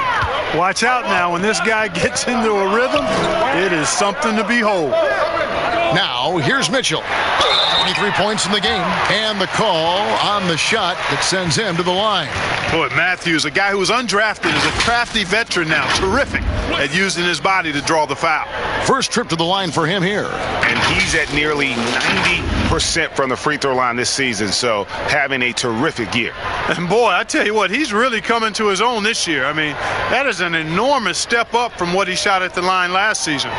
Watch out now. When this guy gets into a rhythm, it is something to behold. Now, here's Mitchell. 23 points in the game, and the call on the shot that sends him to the line. Boy, Matthews, a guy who was undrafted, is a crafty veteran now. Terrific at using his body to draw the foul. First trip to the line for him here. And he's at nearly 90% from the free throw line this season, so having a terrific year. And boy, I tell you what, he's really coming to his own this year. I mean, that is an enormous step up from what he shot at the line last season.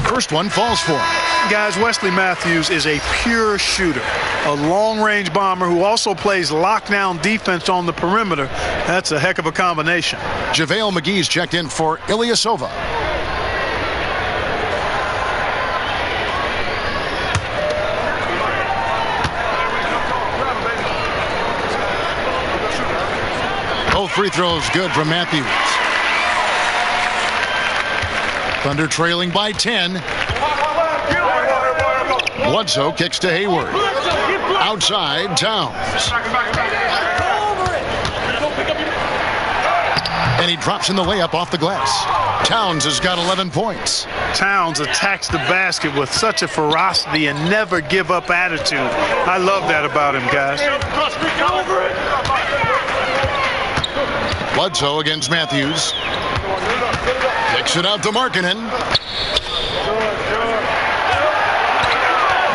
First one falls for him. Guys, Wesley Matthews is a pure shooter, a long-range bomber who also plays lockdown defense on the perimeter. That's a heck of a combination. JaVale McGee's checked in for Ilyasova. Both free throws good from Matthews. Thunder trailing by 10. Bledsoe kicks to Hayward. Outside, Towns. And he drops in the layup off the glass. Towns has got 11 points. Towns attacks the basket with such a ferocity and never give up attitude. I love that about him, guys. Bledsoe against Matthews. Kicks it out to Markkanen.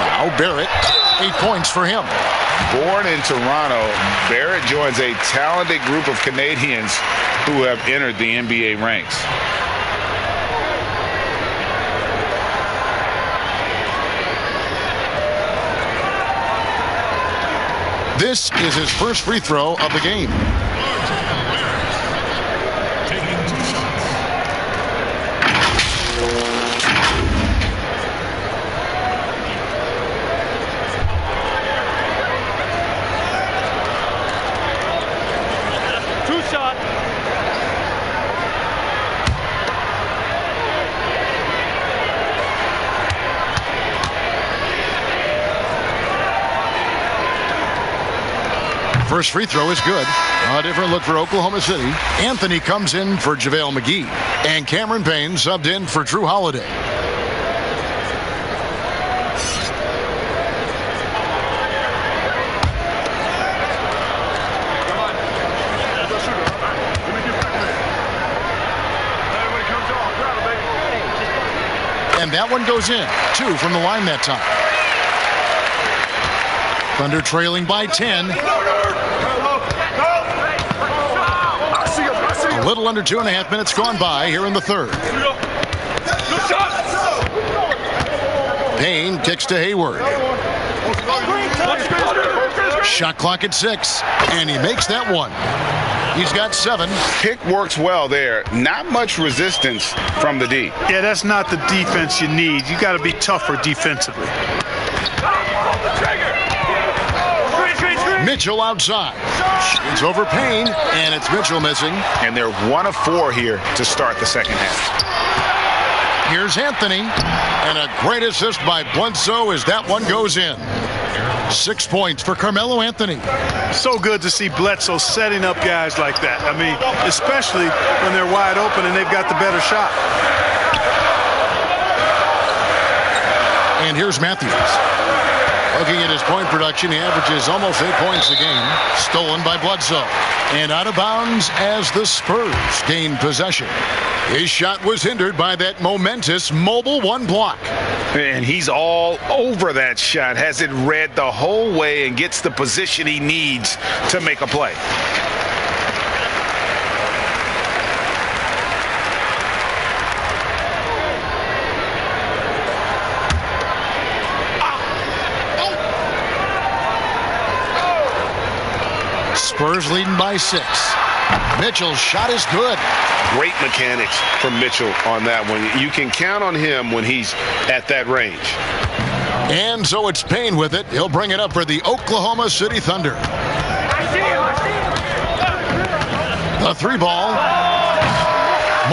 Now Barrett, 8 points for him. Born in Toronto, Barrett joins a talented group of Canadians who have entered the NBA ranks. This is his first free throw of the game. First free throw is good. A different look for Oklahoma City. Anthony comes in for JaVale McGee. And Cameron Payne subbed in for Drew Holiday. And that one goes in. 2 from the line that time. Thunder trailing by 10. A little under 2.5 minutes gone by here in the third. Payne kicks to Hayward. Shot clock at 6, and he makes that one. He's got 7. Pick works well there. Not much resistance from the D. Yeah, that's not the defense you need. You got to be tougher defensively. Mitchell outside. It's over Payne, and it's Mitchell missing. And they're 1 of 4 here to start the second half. Here's Anthony, and a great assist by Bledsoe as that one goes in. 6 points for Carmelo Anthony. So good to see Bledsoe setting up guys like that. I mean, especially when they're wide open and they've got the better shot. And here's Matthews. Looking at his point production, he averages almost 8 points a game. Stolen by Bledsoe. And out of bounds as the Spurs gain possession. His shot was hindered by that momentous mobile one block. And he's all over that shot. Has it read the whole way and gets the position he needs to make a play. Spurs leading by 6. Mitchell's shot is good. Great mechanics from Mitchell on that one. You can count on him when he's at that range. And so it's Payne with it. He'll bring it up for the Oklahoma City Thunder. The 3-ball.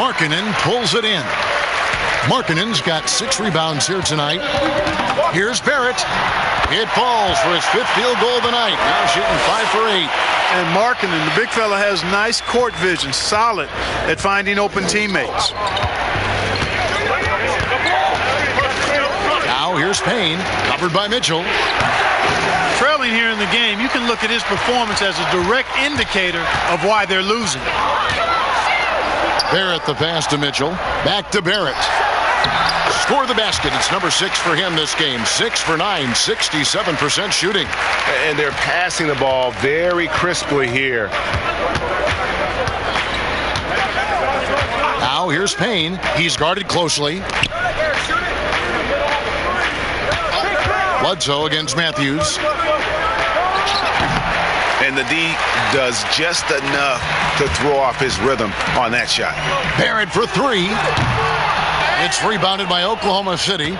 Markkanen pulls it in. Markkanen's got 6 rebounds here tonight. Here's Barrett. It falls for his 5th field goal of the night. Now shooting 5 for 8. And Markkanen, the big fella, has nice court vision, solid at finding open teammates. Now here's Payne, covered by Mitchell. Trailing here in the game, you can look at his performance as a direct indicator of why they're losing. Barrett the pass to Mitchell. Back to Barrett. Score the basket. It's number 6 for him this game. 6 for 9, 67% shooting. And they're passing the ball very crisply here. Now here's Payne. He's guarded closely. Bledsoe against Matthews. And the D does just enough to throw off his rhythm on that shot. Barrett for 3. It's rebounded by Oklahoma City.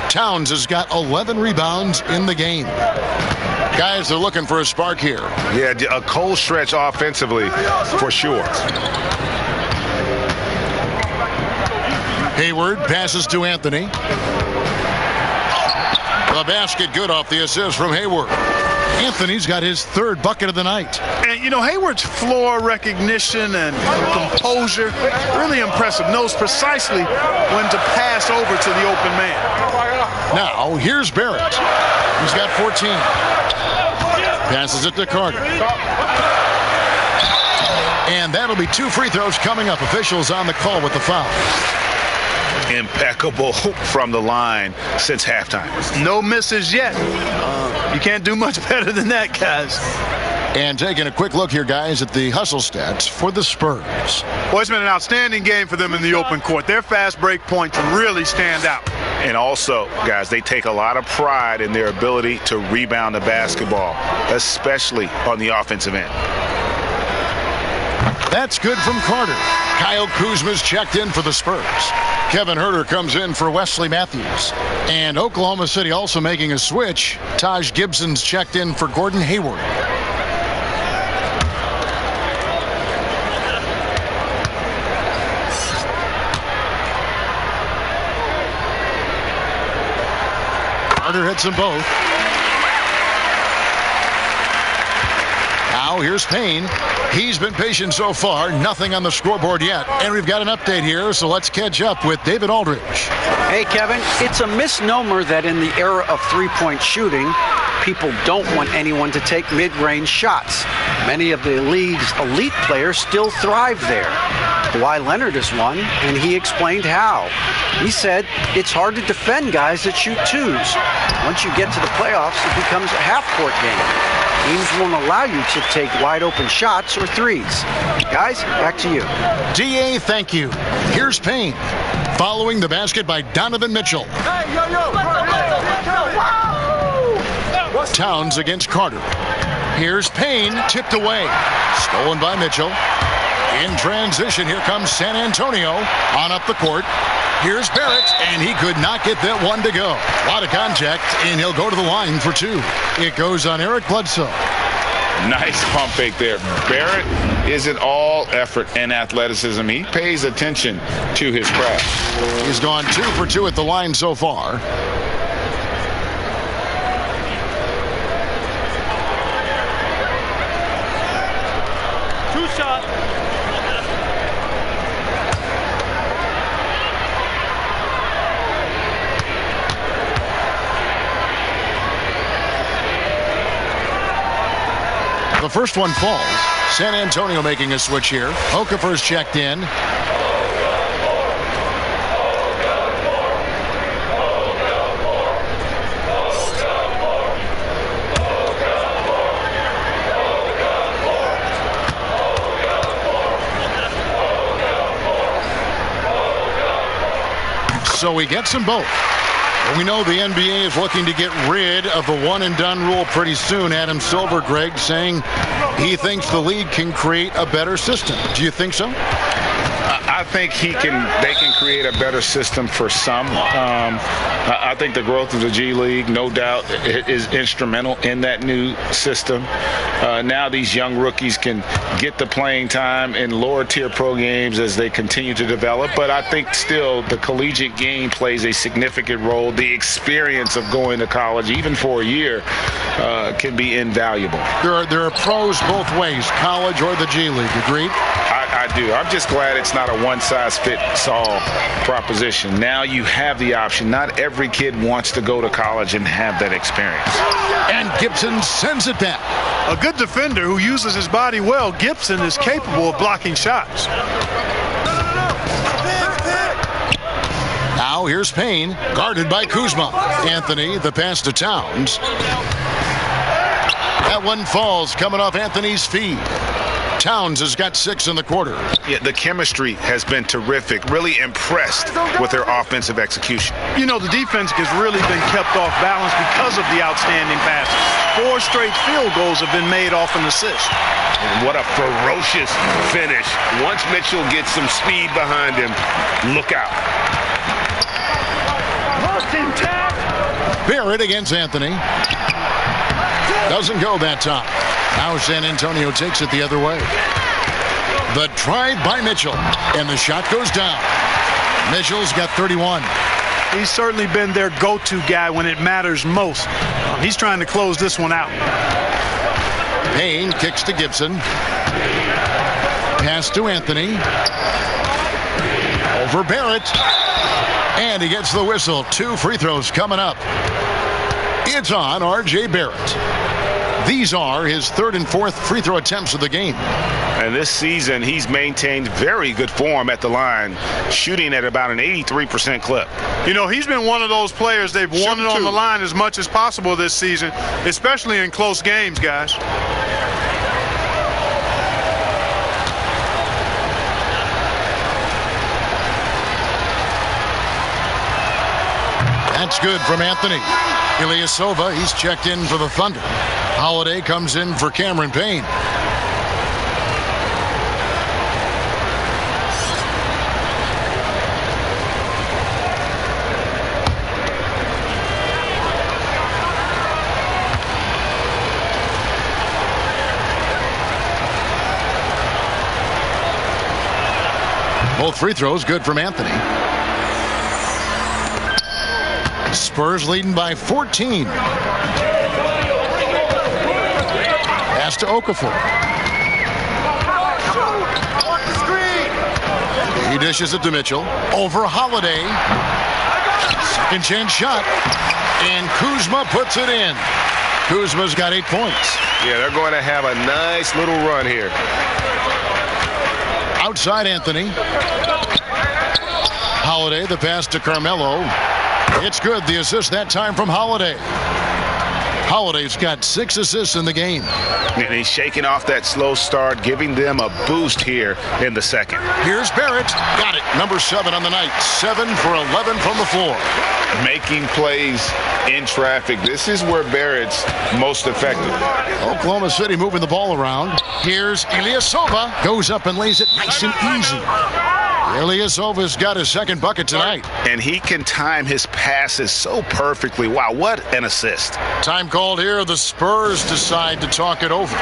Towns has got 11 rebounds in the game. Guys are looking for a spark here. Yeah, a cold stretch offensively for sure. Hayward passes to Anthony. The basket good off the assist from Hayward. Anthony's got his 3rd bucket of the night. And, you know, Hayward's floor recognition and composure, really impressive. Knows precisely when to pass over to the open man. Now, here's Barrett. He's got 14. Passes it to Carter. And that'll be 2 free throws coming up. Officials on the call with the foul. Impeccable from the line since halftime. No misses yet. You can't do much better than that, guys. And taking a quick look here, guys, at the hustle stats for the Spurs. Well, it's been an outstanding game for them in the open court. Their fast break points really stand out. And also, guys, they take a lot of pride in their ability to rebound the basketball, especially on the offensive end. That's good from Carter. Kyle Kuzma's checked in for the Spurs. Kevin Huerter comes in for Wesley Matthews. And Oklahoma City also making a switch. Taj Gibson's checked in for Gordon Hayward. Carter hits them both. Now here's Payne. He's been patient so far. Nothing on the scoreboard yet. And we've got an update here, so let's catch up with David Aldridge. Hey, Kevin, it's a misnomer that in the era of three-point shooting, people don't want anyone to take mid-range shots. Many of the league's elite players still thrive there. Kawhi Leonard is one, and he explained how. He said it's hard to defend guys that shoot twos. Once you get to the playoffs, it becomes a half-court game. Teams won't allow you to take wide-open shots or threes. Guys, back to you. D.A., thank you. Here's Payne. Following the basket by Donovan Mitchell. Towns against Carter. Here's Payne, tipped away. Stolen by Mitchell. In transition, here comes San Antonio on up the court. Here's Barrett, and he could not get that one to go. A lot of contact, and he'll go to the line for two. It goes on Eric Bledsoe. Nice pump fake there. Barrett isn't all effort and athleticism. He pays attention to his craft. He's gone 2 for 2 at the line so far. Two shots. The first one falls. San Antonio making a switch here. Okafor's checked in. So he gets them both. We know the NBA is looking to get rid of the one-and-done rule pretty soon. Adam Silver, Greg, saying he thinks the league can create a better system. Do you think so? I think they can create a better system for some. I think the growth of the G League, no doubt, is instrumental in that new system. Now these young rookies can get the playing time in lower tier pro games as they continue to develop. But I think still the collegiate game plays a significant role. The experience of going to college, even for a year, can be invaluable. There are pros both ways, college or the G League. Agreed? I do. I'm just glad it's not a one-size-fits-all proposition. Now you have the option. Not every kid wants to go to college and have that experience. And Gibson sends it back. A good defender who uses his body well. Gibson is capable of blocking shots. Now here's Payne, guarded by Kuzma. Anthony, the pass to Towns. That one falls, coming off Anthony's feet. Towns has got 6 in the quarter. Yeah, the chemistry has been terrific. Really impressed with their offensive execution. You know, the defense has really been kept off balance because of the outstanding passes. 4 straight field goals have been made off an assist. And what a ferocious finish. Once Mitchell gets some speed behind him, look out. Barrett against Anthony. Doesn't go that time. Now San Antonio takes it the other way. The drive by Mitchell, and the shot goes down. Mitchell's got 31. He's certainly been their go-to guy when it matters most. He's trying to close this one out. Payne kicks to Gibson. Pass to Anthony. Over Barrett. And he gets the whistle. 2 free throws coming up. It's on R.J. Barrett. These are his 3rd and 4th free throw attempts of the game. And this season, he's maintained very good form at the line, shooting at about an 83% clip. You know, he's been one of those players they've wanted on the line as much as possible this season, especially in close games, guys. That's good from Anthony. Ilyasova, he's checked in for the Thunder. Holiday comes in for Cameron Payne. Both free throws good from Anthony. Spurs leading by 14. Pass to Okafor. He dishes it to Mitchell. Over Holiday. Second chance shot. And Kuzma puts it in. Kuzma's got 8 points. Yeah, they're going to have a nice little run here. Outside Anthony. Holiday, the pass to Carmelo. It's good. The assist that time from Holiday. Holiday's got 6 assists in the game. And he's shaking off that slow start, giving them a boost here in the second. Here's Barrett. Got it. Number 7 on the night. 7 for 11 from the floor. Making plays in traffic. This is where Barrett's most effective. Oklahoma City moving the ball around. Here's Ilyasova. Goes up and lays it nice and easy. Ilyasova's got his second bucket tonight. And he can time his passes so perfectly. Wow, what an assist. Time called here. The Spurs decide to talk it over.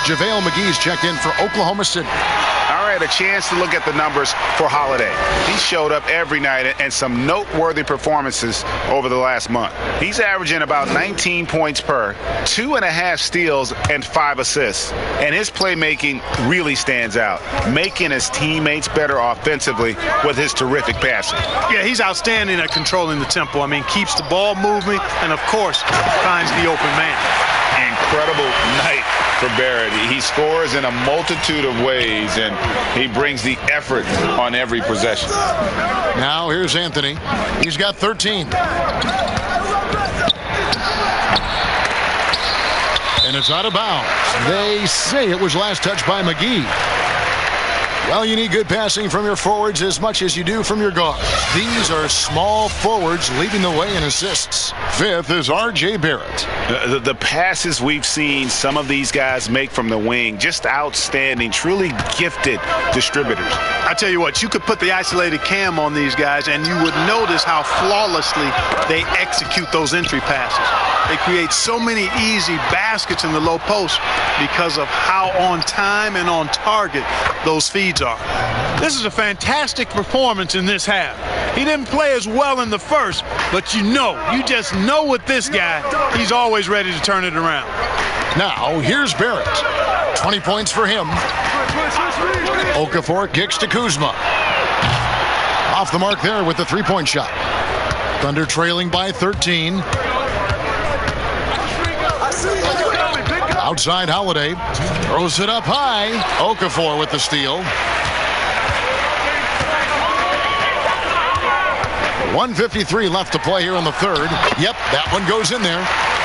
JaVale McGee's checked in for Oklahoma City. All right, a chance to look at the numbers for Holiday. He showed up every night and some noteworthy performances over the last month. He's averaging about 19 points per, 2.5 steals, and 5 assists. And his playmaking really stands out, making his teammates better offensively with his terrific passing. Yeah, he's outstanding at controlling the tempo. I mean, keeps the ball moving and, of course, finds the open man. Incredible night for Barrett. He scores in a multitude of ways, and he brings the effort on every possession. Now here's Anthony. He's got 13. And it's out of bounds. They say it was last touched by McGee. Well, you need good passing from your forwards as much as you do from your guards. These are small forwards leading the way in assists. Fifth is R.J. Barrett. The passes we've seen some of these guys make from the wing, just outstanding, truly gifted distributors. I tell you what, you could put the isolated cam on these guys and you would notice how flawlessly they execute those entry passes. They create so many easy baskets in the low post because of how on time and on target those feeds are. This is a fantastic performance in this half. He didn't play as well in the first, but you just know with this guy, he's always ready to turn it around. Now, here's Barrett. 20 points for him. Okafor kicks to Kuzma. Off the mark there with the three-point shot. Thunder trailing by 13. Outside Holiday. Throws it up high. Okafor with the steal. 1:53 left to play here in the third. Yep, that one goes in there.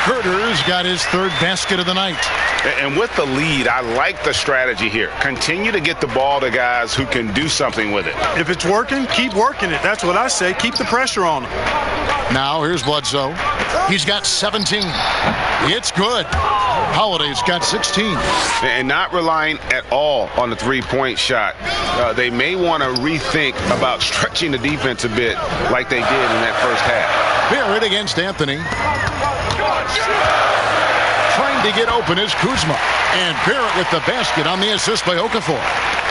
Herter's got his third basket of the night. And with the lead, I like the strategy here. Continue to get the ball to guys who can do something with it. If it's working, keep working it. That's what I say. Keep the pressure on him. Now here's Bledsoe. He's got 17. It's good. Holiday's got 16. And not relying at all on the three-point shot. They may want to rethink about stretching the defense a bit like they did in that first half. Barrett against Anthony. Trying to get open is Kuzma. And Barrett with the basket on the assist by Okafor.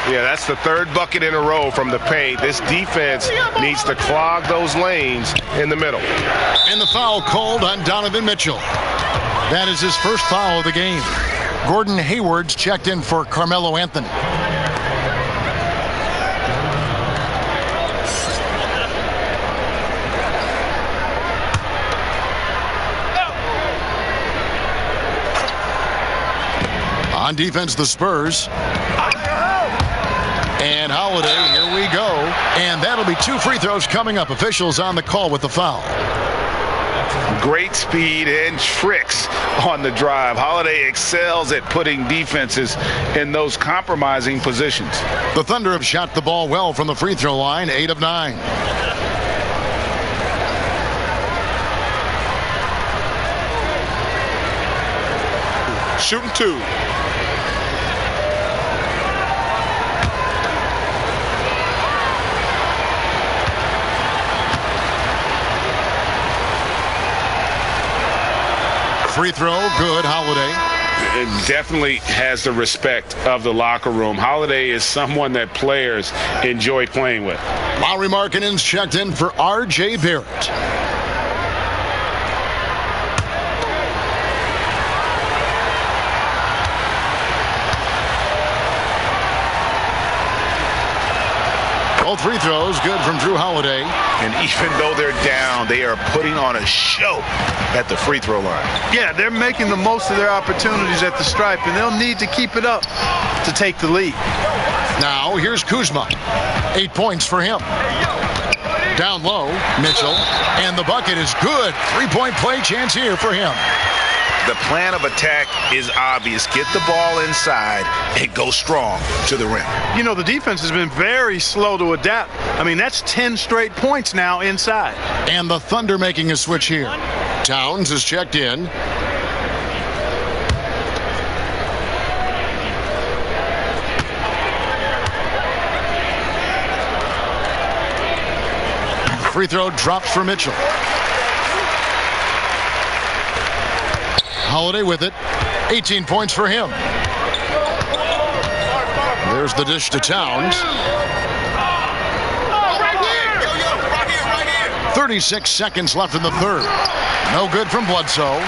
Yeah, that's the third bucket in a row from the paint. This defense needs to clog those lanes in the middle. And the foul called on Donovan Mitchell. That is his first foul of the game. Gordon Hayward's checked in for Carmelo Anthony. On defense, the Spurs. And Holiday, here we go. And that'll be 2 free throws coming up. Officials on the call with the foul. Great speed and tricks on the drive. Holiday excels at putting defenses in those compromising positions. The Thunder have shot the ball well from the free throw line, 8 of 9. Shooting 2. Free throw, good, Holiday. and definitely has the respect of the locker room. Holiday is someone that players enjoy playing with. Lauri Markkanen's checked in for R.J. Barrett. Both free throws good from Drew Holiday. And even though they're down, they are putting on a show at the free throw line. Yeah, they're making the most of their opportunities at the stripe, and they'll need to keep it up to take the lead. Now here's Kuzma. 8 points for him. Down low, Mitchell. And the bucket is good. 3-point play chance here for him. The plan of attack is obvious. Get the ball inside and go strong to the rim. You know, the defense has been very slow to adapt. I mean, that's 10 straight points now inside. And the Thunder making a switch here. Towns is checked in. Free throw dropped for Mitchell. Holiday with it. 18 points for him. There's the dish to Towns. 36 seconds left in the third. No good from Bledsoe.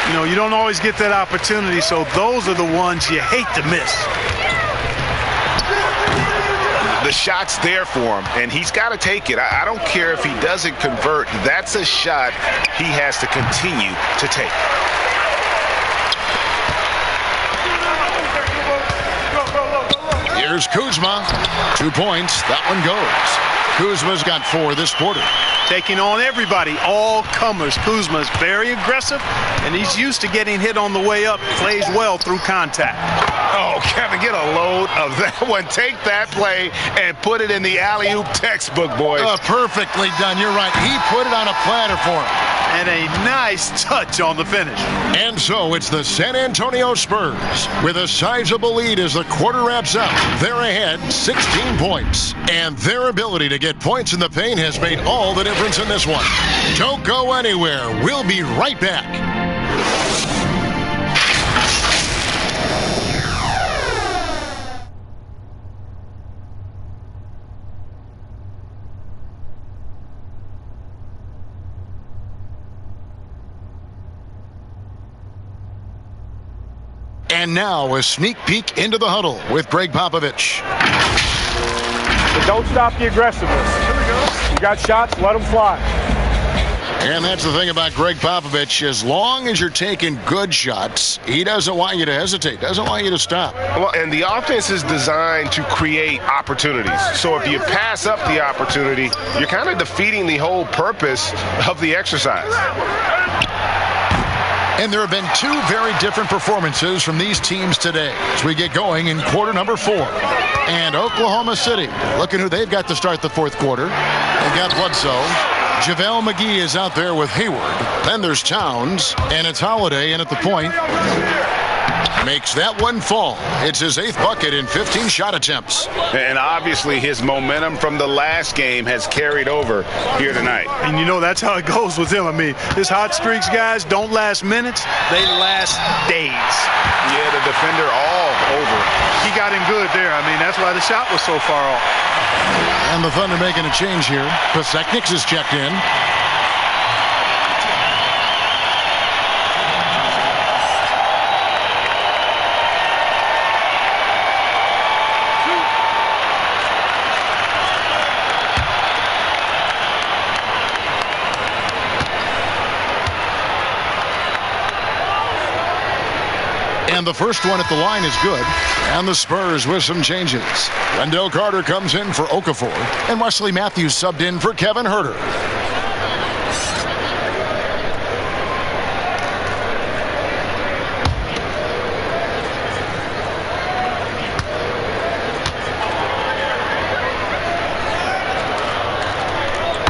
You know, you don't always get that opportunity, so those are the ones you hate to miss. The shot's there for him, and he's got to take it. I don't care if he doesn't convert. That's a shot he has to continue to take. Here's Kuzma. 2 points. That one goes. Kuzma's got 4 this quarter. Taking on everybody, all comers. Kuzma's very aggressive, and he's used to getting hit on the way up. Plays well through contact. Oh, Kevin, get a load of that one. Take that play and put it in the alley-oop textbook, boys. Perfectly done. You're right. He put it on a platter for him. And a nice touch on the finish. And so it's the San Antonio Spurs with a sizable lead as the quarter wraps up. They're ahead 16 points. And their ability to get points in the paint has made all the difference in this one. Don't go anywhere. We'll be right back. And now a sneak peek into the huddle with Greg Popovich. But don't stop the aggressiveness. You got shots, let them fly. And that's the thing about Greg Popovich. As long as you're taking good shots, he doesn't want you to hesitate, doesn't want you to stop. Well, and the offense is designed to create opportunities. So if you pass up the opportunity, you're kind of defeating the whole purpose of the exercise. And there have been 2 very different performances from these teams today as we get going in quarter number 4. And Oklahoma City, looking who they've got to start the fourth quarter. They've got Bledsoe. JaVale McGee is out there with Hayward. Then there's Towns, and it's Holiday in at the point. Makes that one fall. It's his 8th bucket in 15 shot attempts. And obviously his momentum from the last game has carried over here tonight. And you know that's how it goes with him. I mean, his hot streaks, guys, don't last minutes. They last days. Yeah, the defender all over. He got him good there. I mean, that's why the shot was so far off. And the Thunder making a change here. Pasechniks is checked in. And the first one at the line is good. And the Spurs with some changes. Wendell Carter comes in for Okafor. And Wesley Matthews subbed in for Kevin Huerter.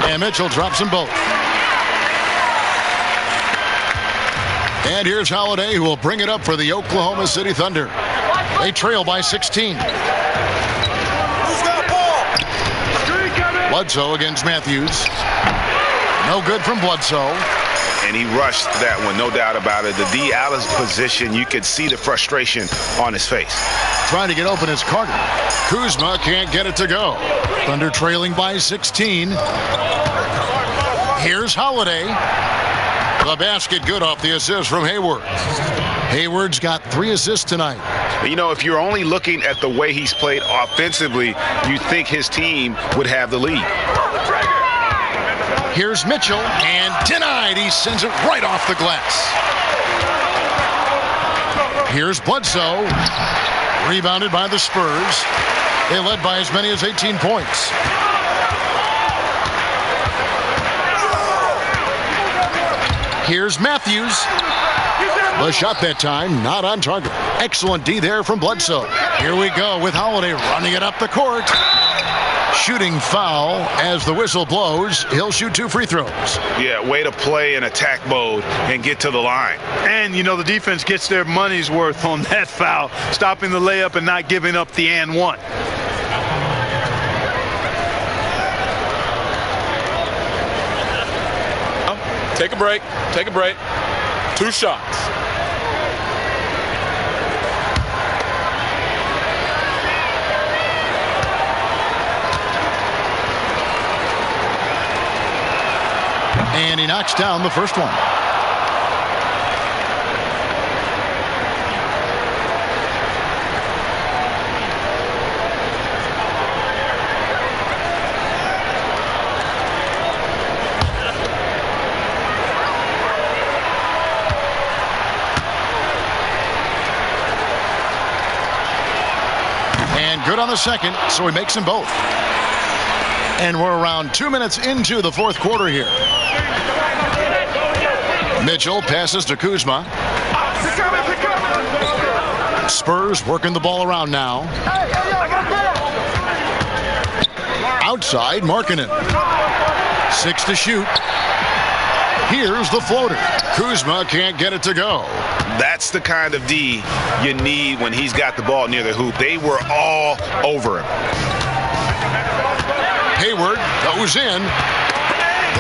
And Mitchell drops them both. And here's Holiday, who will bring it up for the Oklahoma City Thunder. They trail by 16. Bledsoe against Matthews. No good from Bledsoe. And and he rushed that one, no doubt about it. The D out of position, you could see the frustration on his face. Trying to get open is Carter. Kuzma can't get it to go. Thunder trailing by 16. Here's Holiday. The basket good off the assist from Hayward. Hayward's got 3 assists tonight. You know, if you're only looking at the way he's played offensively, you think his team would have the lead. Here's Mitchell, and denied. He sends it right off the glass. Here's Bledsoe. Rebounded by the Spurs. They led by as many as 18 points. Here's Matthews. The shot that time, not on target. Excellent D there from Bledsoe. Here we go with Holiday running it up the court. Shooting foul as the whistle blows. He'll shoot 2 free throws. Yeah, way to play in attack mode and get to the line. And, you know, the defense gets their money's worth on that foul, stopping the layup and not giving up the and one. Take a break. Take a break. 2 shots. And he knocks down the first one. And good on the second, so he makes them both. And we're around 2 minutes into the fourth quarter here. Mitchell passes to Kuzma. Spurs working the ball around now. Outside, Markkanen. 6 to shoot. Here's the floater. Kuzma can't get it to go. That's the kind of D you need when he's got the ball near the hoop. They were all over him. Hayward goes in.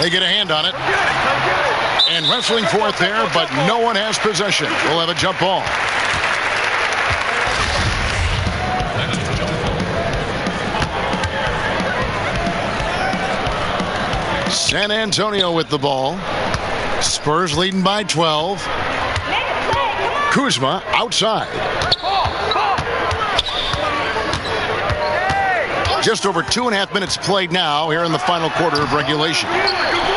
They get a hand on it. And wrestling for it there, but no one has possession. We'll have a jump ball. San Antonio with the ball. Spurs leading by 12. Kuzma outside. Just over 2.5 minutes played now here in the final quarter of regulation.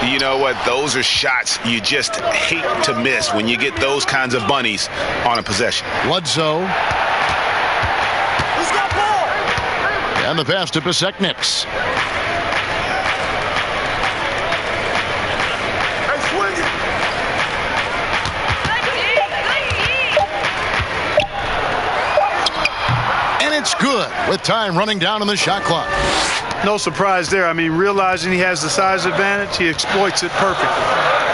You know what? Those are shots you just hate to miss when you get those kinds of bunnies on a possession. Bledsoe. And the pass to Pasek-Nix. It's good with time running down on the shot clock. No surprise there. I mean, realizing he has the size advantage, he exploits it perfectly.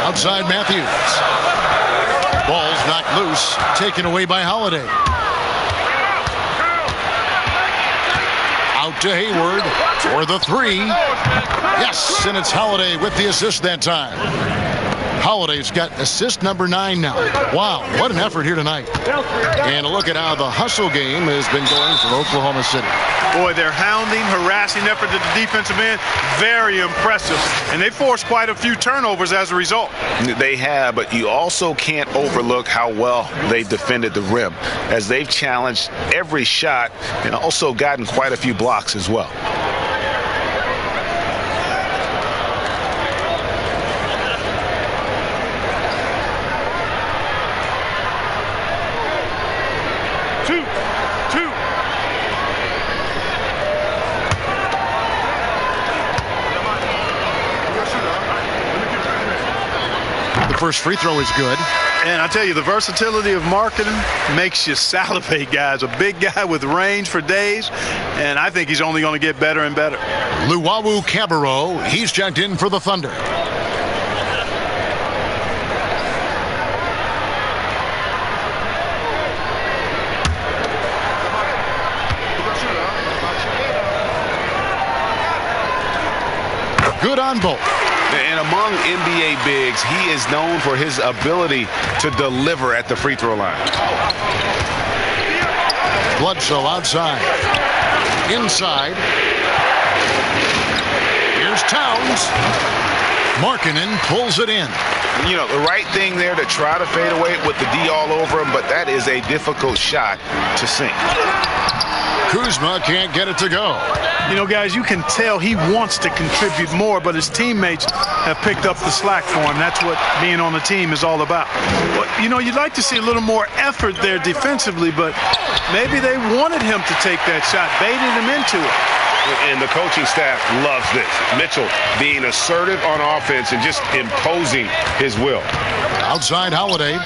Outside Matthews. Ball's knocked loose, taken away by Holiday. Out to Hayward for the 3. Yes, and it's Holiday with the assist that time. Holiday's got assist number 9 now. Wow, what an effort here tonight. And a look at how the hustle game has been going for Oklahoma City. Boy, their hounding, harassing effort at the defensive end, very impressive. And they forced quite a few turnovers as a result. They have, but you also can't overlook how well they defended the rim, as they've challenged every shot and also gotten quite a few blocks as well. First free throw is good. And I tell you, the versatility of Markkanen makes you salivate, guys. A big guy with range for days, and I think he's only going to get better and better. Luwawu Cabarro, he's checked in for the Thunder. Good on both. And among NBA bigs, he is known for his ability to deliver at the free throw line. Bledsoe outside. Inside. Here's Towns. Markkanen pulls it in. You know, the right thing there to try to fade away with the D all over him, but that is a difficult shot to sink. Kuzma can't get it to go. You know, guys, you can tell he wants to contribute more, but his teammates have picked up the slack for him. That's what being on the team is all about. But, you know, you'd like to see a little more effort there defensively, but maybe they wanted him to take that shot, baited him into it. And the coaching staff loves this. Mitchell being assertive on offense and just imposing his will. Outside Holiday.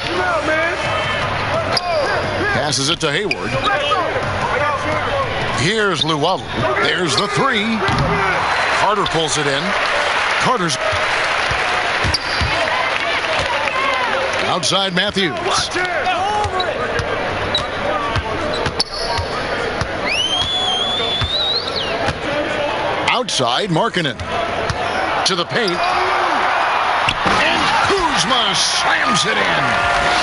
Passes it to Hayward. Here's Luwawu. There's the three. Carter pulls it in. Carter's outside Matthews. Outside Markkanen. To the paint. And Kuzma slams it in.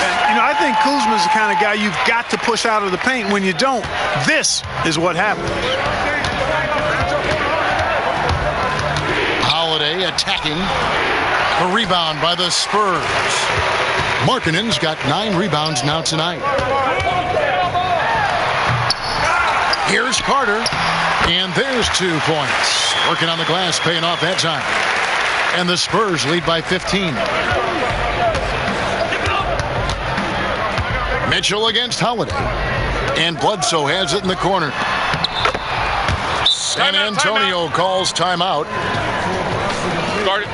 And, you know, I think Kuzma's the kind of guy you've got to push out of the paint. When you don't, this is what happens. Holiday attacking. A rebound by the Spurs. Markkanen's got 9 rebounds now tonight. Here's Carter. And there's 2 points. Working on the glass, paying off that time. And the Spurs lead by 15. Mitchell against Holiday. And Bledsoe has it in the corner. San Antonio calls timeout. Guard it.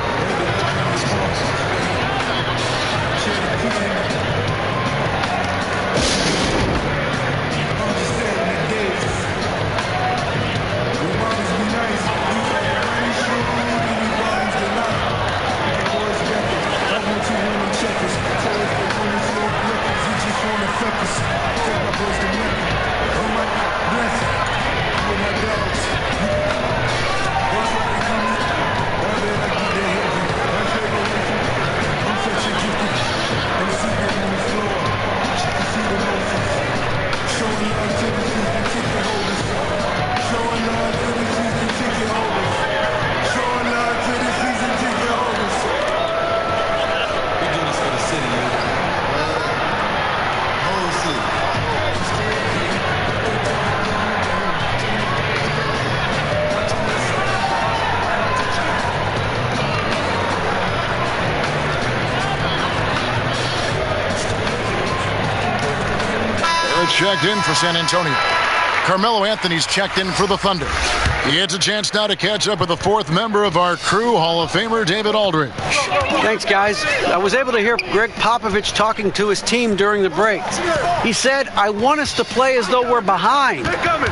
Checked in for San Antonio. Carmelo Anthony's checked in for the Thunder. He gets a chance now to catch up with the 4th member of our crew, Hall of Famer David Aldridge. Thanks, guys. I was able to hear Greg Popovich talking to his team during the break. He said, I want us to play as though we're behind.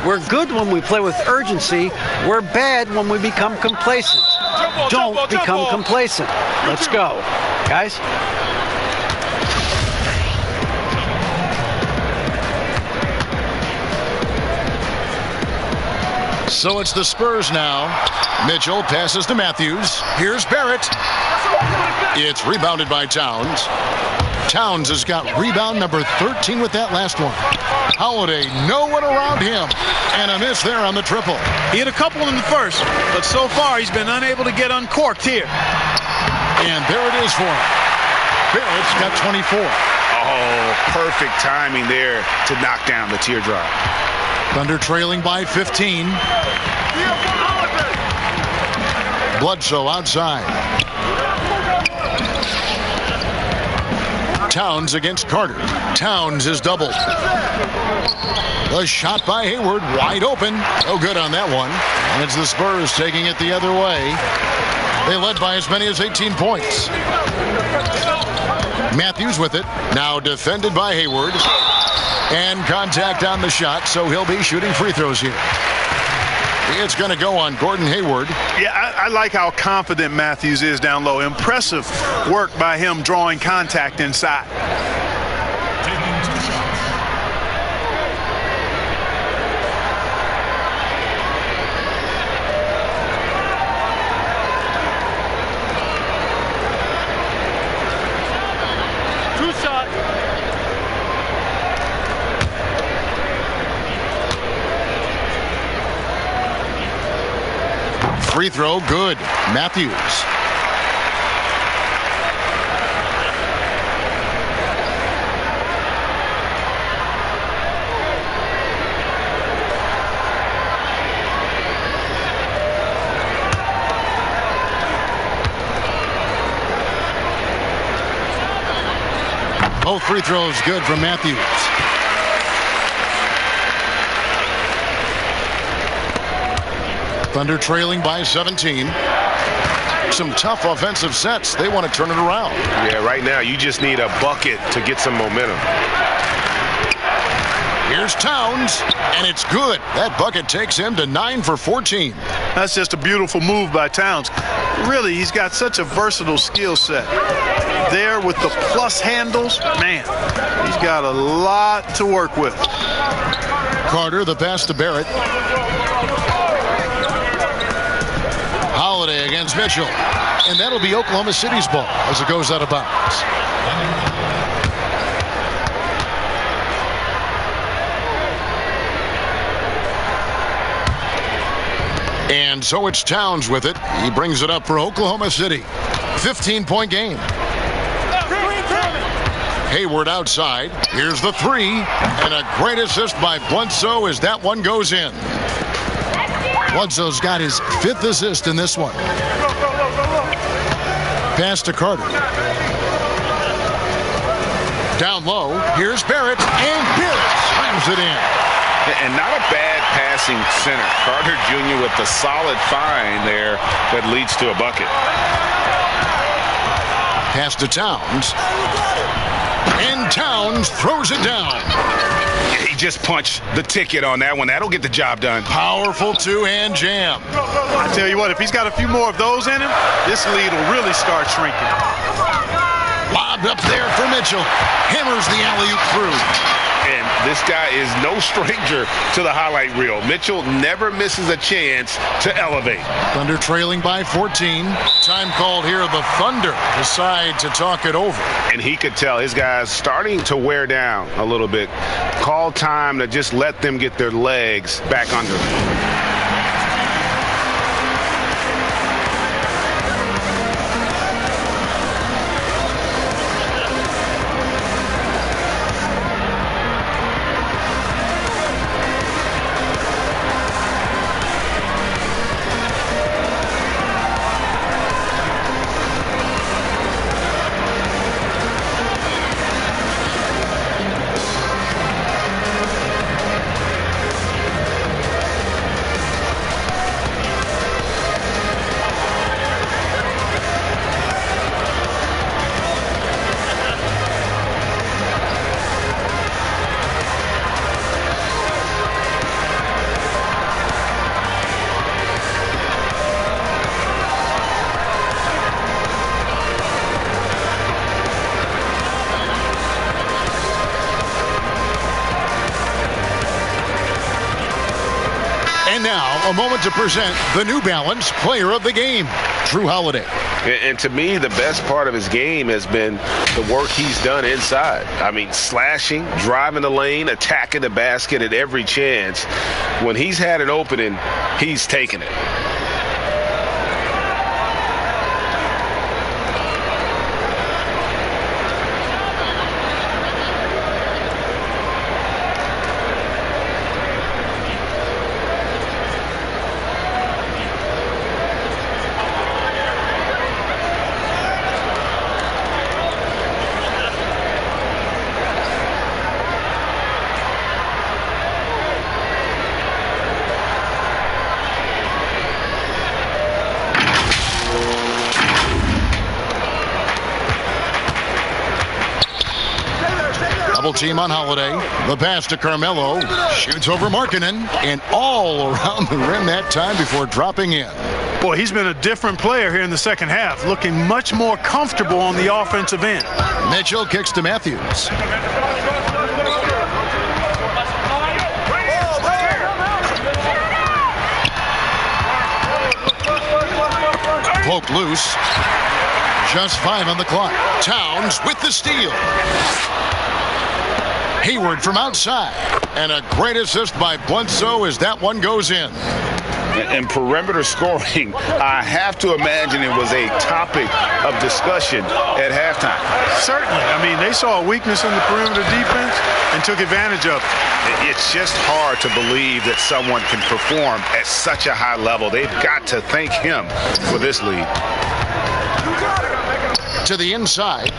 We're good when we play with urgency. We're bad when we become complacent. Don't become complacent. Let's go. Guys? So it's the Spurs now. Mitchell passes to Matthews. Here's Barrett. It's rebounded by Towns. Towns has got rebound number 13 with that last one. Holiday, no one around him. And a miss there on the triple. He had a couple in the first, but so far he's been unable to get uncorked here. And there it is for him. Barrett's got 24. Oh, perfect timing there to knock down the teardrop. Thunder trailing by 15. Bledsoe outside. Towns against Carter. Towns is doubled. The shot by Hayward, wide open. No good on that one. And it's the Spurs taking it the other way. They led by as many as 18 points. Matthews with it. Now defended by Hayward. And contact on the shot, so he'll be shooting free throws here. It's going to go on Gordon Hayward. Yeah, I like how confident Matthews is down low. Impressive work by him drawing contact inside. Free throw, good. Matthews. Both free throws good from Matthews. Thunder trailing by 17. Some tough offensive sets. They want to turn it around. Yeah, right now you just need a bucket to get some momentum. Here's Towns, and it's good. That bucket takes him to 9 for 14. That's just a beautiful move by Towns. Really, he's got such a versatile skill set. There with the plus handles, man, he's got a lot to work with. Carter, the pass to Barrett. Holiday against Mitchell. And that'll be Oklahoma City's ball as it goes out of bounds. And so it's Towns with it. He brings it up for Oklahoma City. 15-point game. Hayward outside. Here's the three. And a great assist by Bledsoe as that one goes in. Bledsoe's got his 5th assist in this one. Pass to Carter. Down low. Here's Barrett. And Barrett slams it in. And not a bad passing center. Carter Jr. with the solid find there that leads to a bucket. Pass to Towns. And Towns throws it down. He just punched the ticket on that one. That'll get the job done. Powerful two-hand jam. I tell you what, if he's got a few more of those in him, this lead will really start shrinking. Lobbed up there for Mitchell. Hammers the alley-oop through. And this guy is no stranger to the highlight reel. Mitchell never misses a chance to elevate. Thunder trailing by 14. Time called here. The Thunder decide to talk it over. And he could tell his guys starting to wear down a little bit. Call time to just let them get their legs back under them. And now, a moment to present the New Balance Player of the Game, Drew Holiday. And to me, the best part of his game has been the work he's done inside. I mean, slashing, driving the lane, attacking the basket at every chance. When he's had an opening, he's taken it. Team on Holiday. The pass to Carmelo. Shoots over Markkanen. And all around the rim that time before dropping in. Boy, he's been a different player here in the second half. Looking much more comfortable on the offensive end. Mitchell kicks to Matthews. Poke loose. Just 5 on the clock. Towns with the steal. Hayward from outside. And a great assist by Bledsoe as that one goes in. and perimeter scoring, I have to imagine it was a topic of discussion at halftime. Certainly. I mean, they saw a weakness in the perimeter defense and took advantage of it. It's just hard to believe that someone can perform at such a high level. They've got to thank him for this lead. To the inside.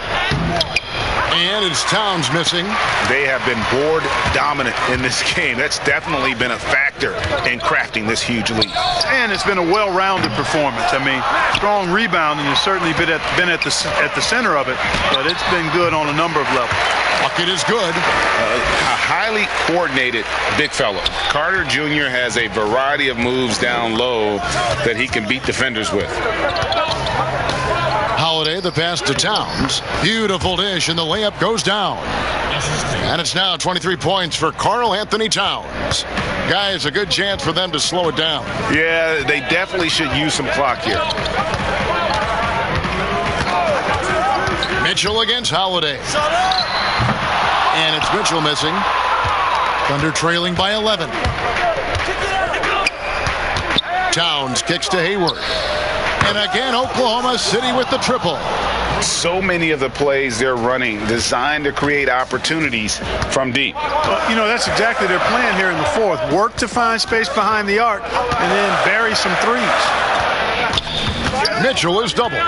And it's Towns missing. They have been board dominant in this game. That's definitely been a factor in crafting this huge lead. And it's been a well-rounded performance. I mean, strong rebounding has certainly been at the center of it, but it's been good on a number of levels. Bucket is good. A highly coordinated big fellow. Carter Jr. has a variety of moves down low that he can beat defenders with. Holiday, the pass to Towns. Beautiful dish, and the layup goes down. And it's now 23 points for Karl Anthony Towns. Guys, a good chance for them to slow it down. Yeah, they definitely should use some clock here. Mitchell against Holiday. And it's Mitchell missing. Thunder trailing by 11. Towns kicks to Hayward. And again, Oklahoma City with the triple. So many of the plays they're running designed to create opportunities from deep. Well, you know, that's exactly their plan here in the fourth. Work to find space behind the arc and then bury some threes. Mitchell is doubled.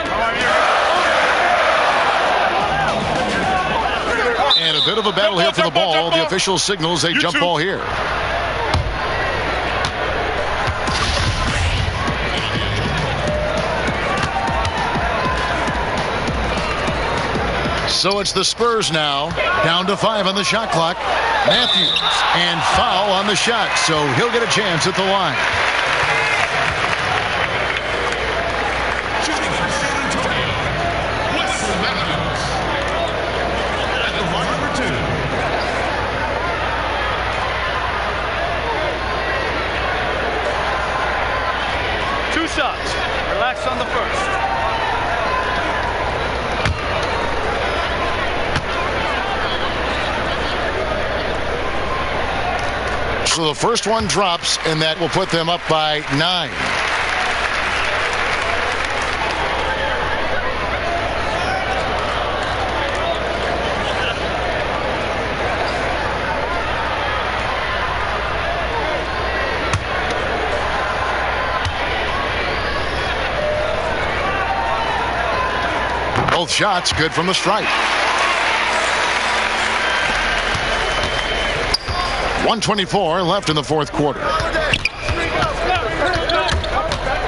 And a bit of a battle here for the ball. The official signals a jump ball here. So it's the Spurs now, down to 5 on the shot clock. Matthews, and foul on the shot, so he'll get a chance at the line. Two shots. Relax on the first. So the first one drops, and that will put them up by 9. Both shots good from the stripe. 1:24 left in the fourth quarter.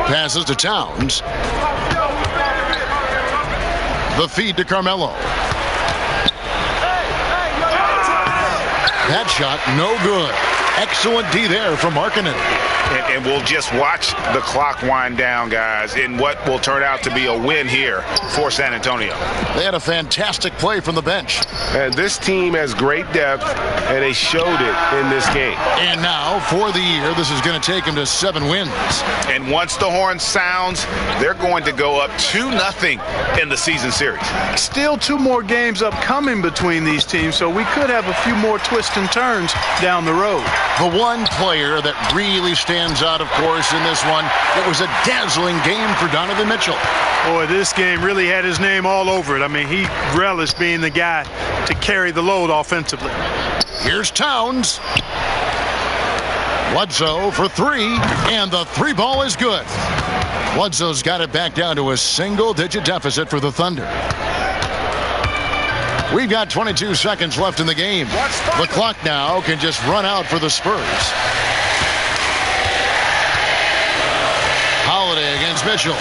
Passes to Towns. The feed to Carmelo. That shot no good. Excellent D there from Markkanen. And we'll just watch the clock wind down, guys, in what will turn out to be a win here for San Antonio. They had a fantastic play from the bench. And this team has great depth, and they showed it in this game. And now, for the year, this is going to take them to 7 wins. And once the horn sounds, they're going to go up 2-0 in the season series. Still 2 more games upcoming between these teams, so we could have a few more twists and turns down the road. The one player that really stands out, of course, in this one, it was a dazzling game for Donovan Mitchell. Boy, this game really had his name all over it. I mean, he relished being the guy to carry the load offensively. Here's Towns. Bledsoe for 3, and the 3 ball is good. Bledsoe's got it back down to a single-digit deficit for the Thunder. We've got 22 seconds left in the game. The clock now can just run out for the Spurs. Holiday against Mitchell.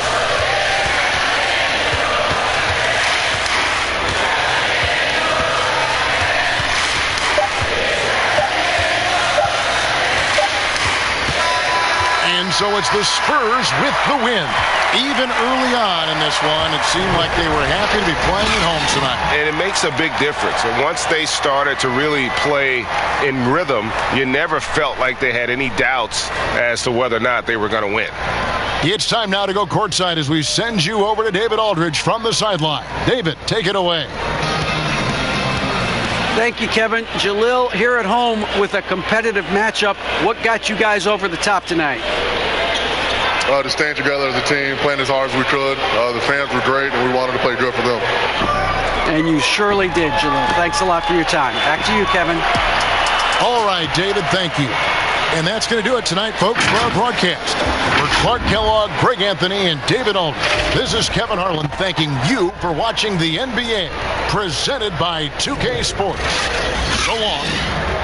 And so it's the Spurs with the win. Even early on in this one, it seemed like they were happy to be playing at home tonight. And it makes a big difference. And once they started to really play in rhythm, you never felt like they had any doubts as to whether or not they were going to win. It's time now to go courtside as we send you over to David Aldridge from the sideline. David, take it away. Thank you, Kevin. Jalil, here at home with a competitive matchup. What got you guys over the top tonight? to stand together as a team, playing as hard as we could. The fans were great, and we wanted to play good for them. And you surely did, Jalil. Thanks a lot for your time. Back to you, Kevin. All right, David, thank you. And that's going to do it tonight, folks, for our broadcast. For Clark Kellogg, Greg Anthony, and David Ulmer, this is Kevin Harlan thanking you for watching the NBA, presented by 2K Sports. So long.